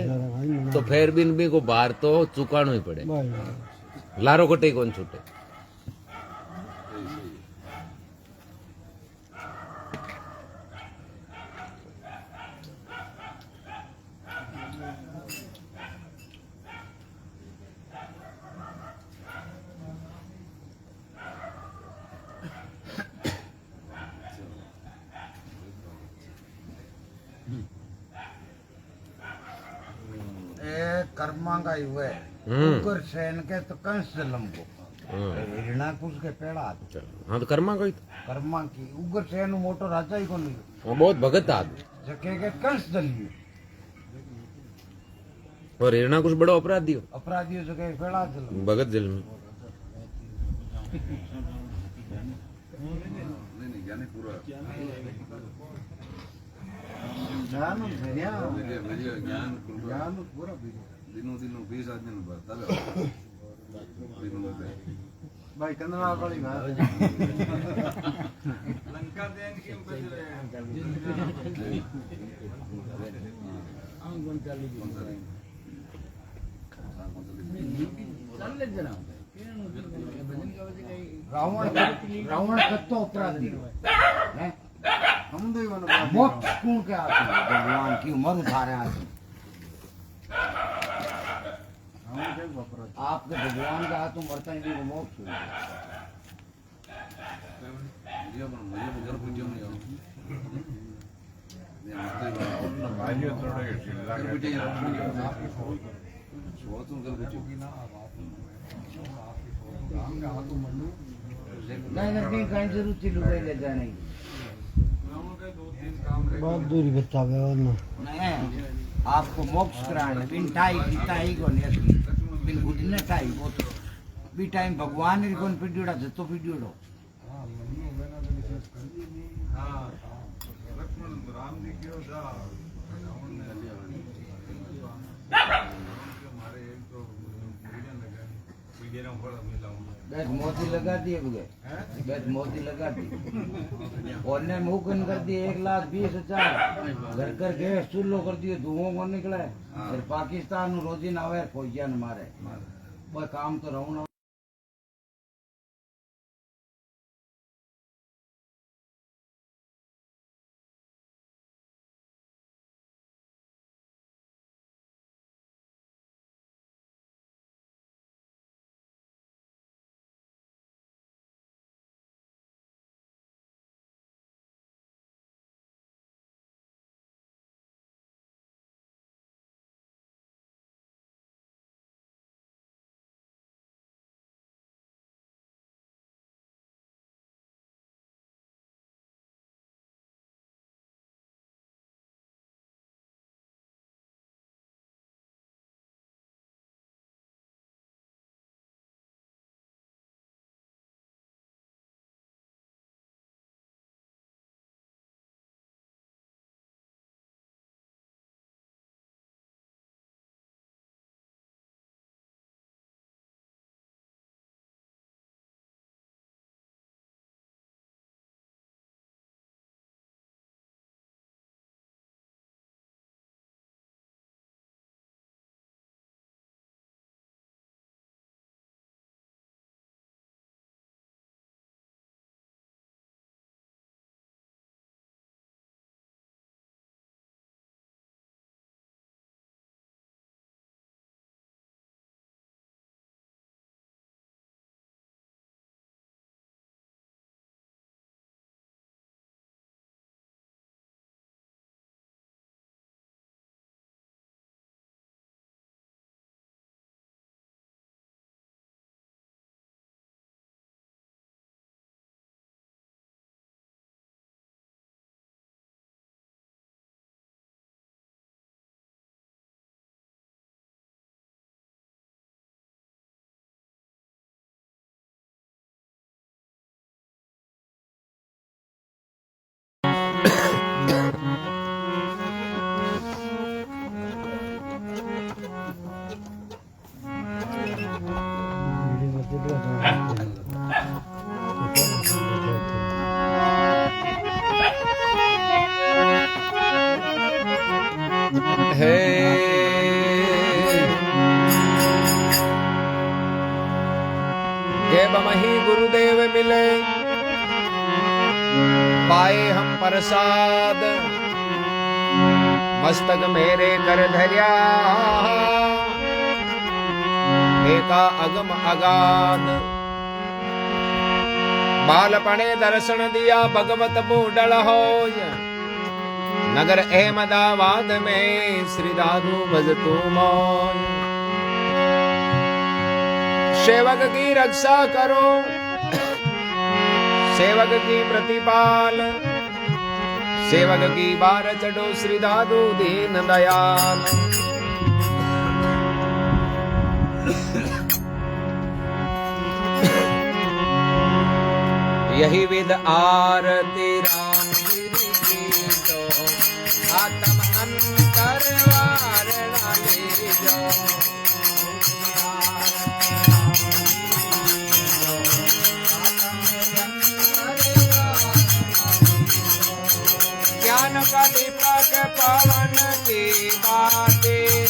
तो फिर भी इनभी को बाहर तो चुकाना ही पड़े लारो कटे कौन छूटे कर्मा का युग है उग्रसेन के तो कंस जन्म को हिरणाकुश के पेड़ा हाँ तो कर्मा कोई कर्मा की उग्रसेन मोटो राजा ही कोनी वो बहुत भगत आदमी जके के कंस जन्म और हिरणा कुछ बड़ो अपराधी हो अपराधियों जके पेड़ा जन्म भगत जेल में ज्ञान धैर्य ज्ञान पूरा दिनों दिनों 20 आदमी ने बता भाई कंदना वाली बात लंका देन की रावण रावण कत्तो अपराधी है हम दो मोक्ष कौन के आते हैं भगवान की उम्र उठा रहे हैं आपके भगवान का हाथ मरता ही नहीं मोक्ष हो मुझे घर पूछो नहीं आओ नहीं कहीं जरूर चिल्लू ले जाने की बहुत दूरी बतावे नहीं आपको मोक्ष कराना बिन टाई की टाई को नहीं असली बिन गुडने टाई वो तो बी टाइम भगवान ने कौन पिड्यूड़ा जतो पिड्यूड़ो राम जी क्यों था रावण ने हमारे एक तो बैठ मोती लगा दिए बगैर बैठ मोती लगा दी और ने मुकन कर दिए 1,20,000 घर कर गैस चूल्हो कर दिए धुआं को निकला है फिर पाकिस्तान रोजी ना आवे फौजिया ने मारे वो काम तो रहूं जब मही गुरुदेव मिले पाए हम प्रसाद मस्तक मेरे कर धर्या एका अगम अगाध बालपणे दर्शन दिया भगवत बूढ़ होय नगर अहमदाबाद में श्री दादू भजतू मोय सेवक की रक्षा करो, सेवक की प्रतिपाल, सेवक की बार चढ़ो श्री दादू दीन दयाल। यही विद आरती राम की तो आत्म अंतर वारणा ले जाओ। ज्ञान का दीपक पवन की बातें,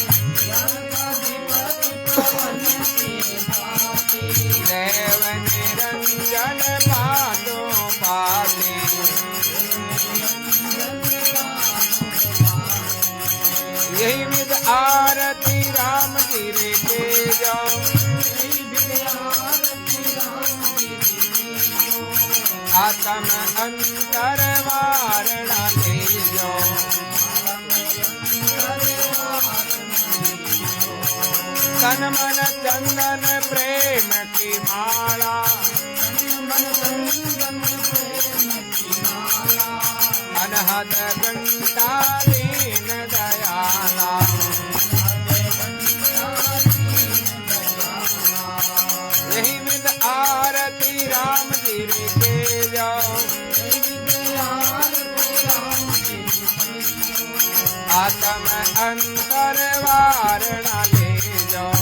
देव निरंजन पादों पाते। यही विद आरती राम की रे के जाओ, आत्म अंतर वारणा ले जाओ। तन मन चंदन प्रेम की माला, अनहद घंटा दीन दयाला। यही विद आरती राम जी रे के जाओ, आत्म अंतर वारणा ले जाओ।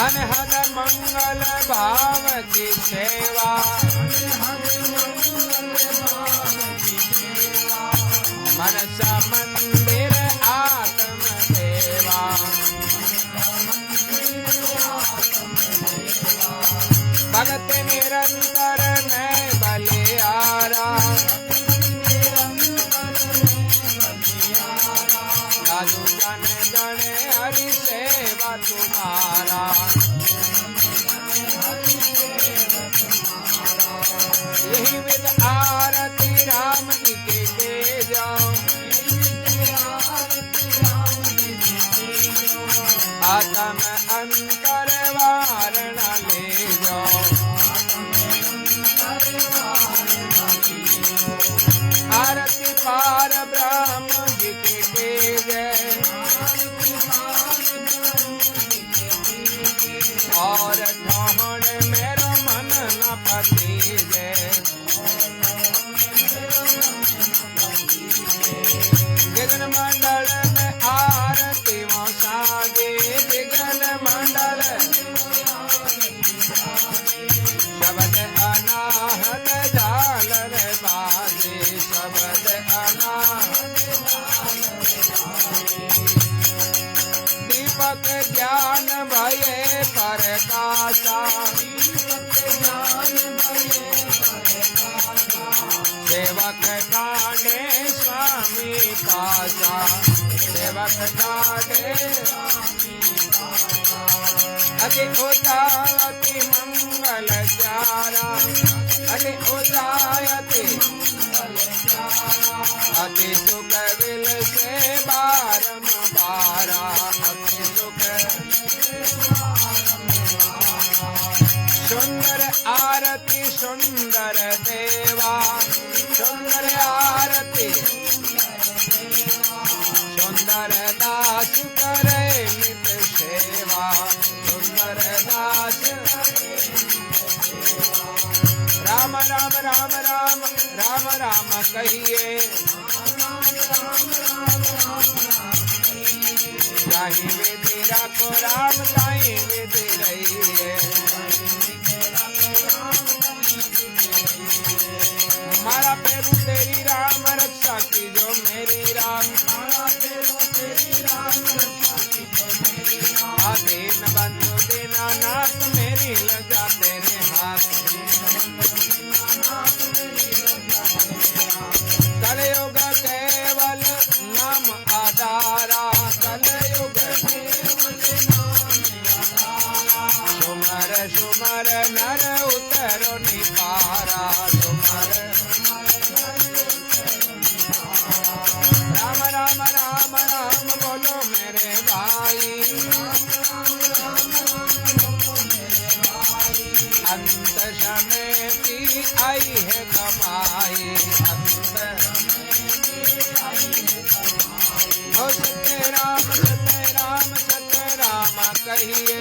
अनहद मंगल भाव की सेवा, मनसा मंदिर आत्म देवा। भगत निरंतर मैं बलियारा, साधु जन जन हरि सेवा तुम्हारा। यही विद आरती राम जी के जाओ, आत्म अंतर वारणा ले जाओ। आरती पार ब्रह्म जी के जय, और ठहण मेरा मन न पति जय। गगन मंडल में आरती वो सागे, गगन मंडल शब्द अनाहत झालर बाजे, शब्द अनाहत दीपक ज्ञान भये प्रकाशा, सेवक ठाणे स्वामी पासा, सेवक ठाणे अति उदायति मंगल चारा, अति उदायति अति सुख विल से बारंबारा, अति सुख। सुंदर आरती सुंदर देवा, सुंदर आरती सुंदर दास करे नित सेवा, सुंदर दास। राम राम राम राम राम राम कहिए, ताहि विधि रखो राम ताहि विधि रहिए। हमारा प्रभु तेरी राम रक्षा की जो मेरी राम, दीन बंधु दीनानाथ मेरी लजा तेरे हाथ। कलयुग केवल नाम आधारा, कलयुग सुमर सुमर नर उतरो निपारा, सुमर राम राम राम राम कहिए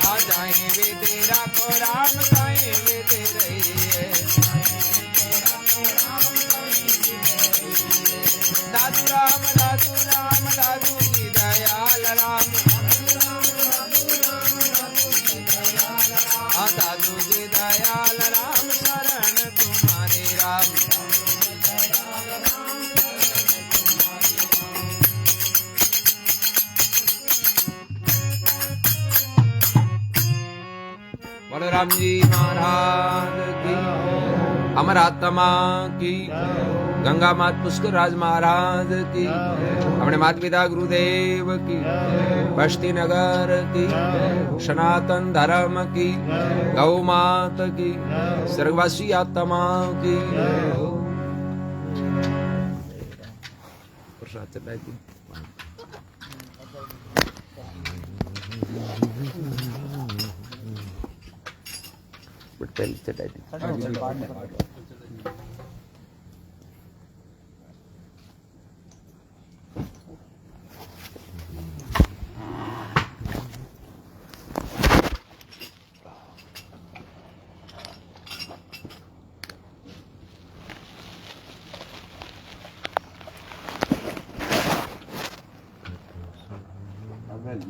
आ जाए वे तेरा को राम गाए वे तेरे दादू राम दादू की दयाल राम आ दादू जी दयाल राम शरण तुम्हारे राम बोलो राम जी महाराज की अमर आत्मा की गंगा मात पुष्कर राज महाराज की अपने माता पिता गुरुदेव की बस्ती नगर की सनातन धर्म की गौ मात की स्वर्गवासी आत्मा की प्रसाद चढ़ाई थी पहले चढ़ाई थी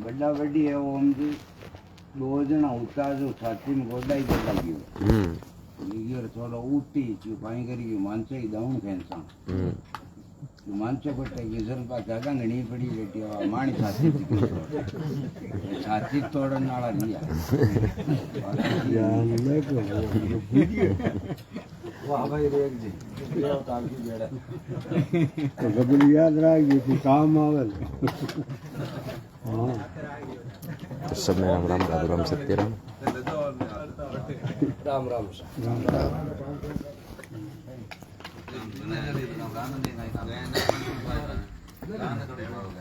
बड़ा बड़ी है वो हम जी दो जना होता जो छाती में गोदा ही गोदा गयो ये थोड़ा उठी जो पाई करी मानसे ही डाउन कैंसा मानसे बटे गिजल पा जागा घणी पड़ी बेटी आ माणी छाती तोड़न वाला लिया यार देखो वाह भाई रेक जी ये काफी बेड़ा तो कबल याद रख ये काम आवेल तो सब में राम राम राधु राम सत्य राम राम राम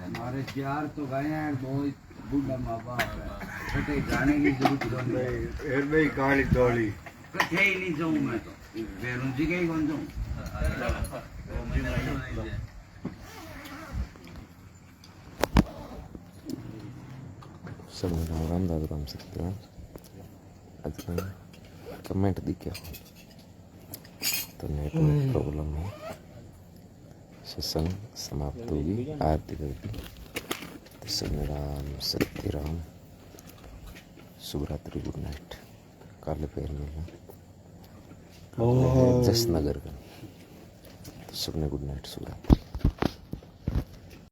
हमारे चार तो गाय हैं दो बूढ़ा माँ बाप है छोटे गाने की जरूरत नहीं काली टोली कथे ही नहीं जाऊँ मैं तो बेरों जी के ही कौन जाऊँ सब में राम राम राधु राम सत्य राम आज कमेंट दिखे तो नेटवर्क प्रॉब्लम है सत्संग समाप्त होगी आरती करके तो सब में राम सत्य राम शुभ रात्रि गुड नाइट काले पैर में जसनगर का तो सबने गुड नाइट शुभ रात्रि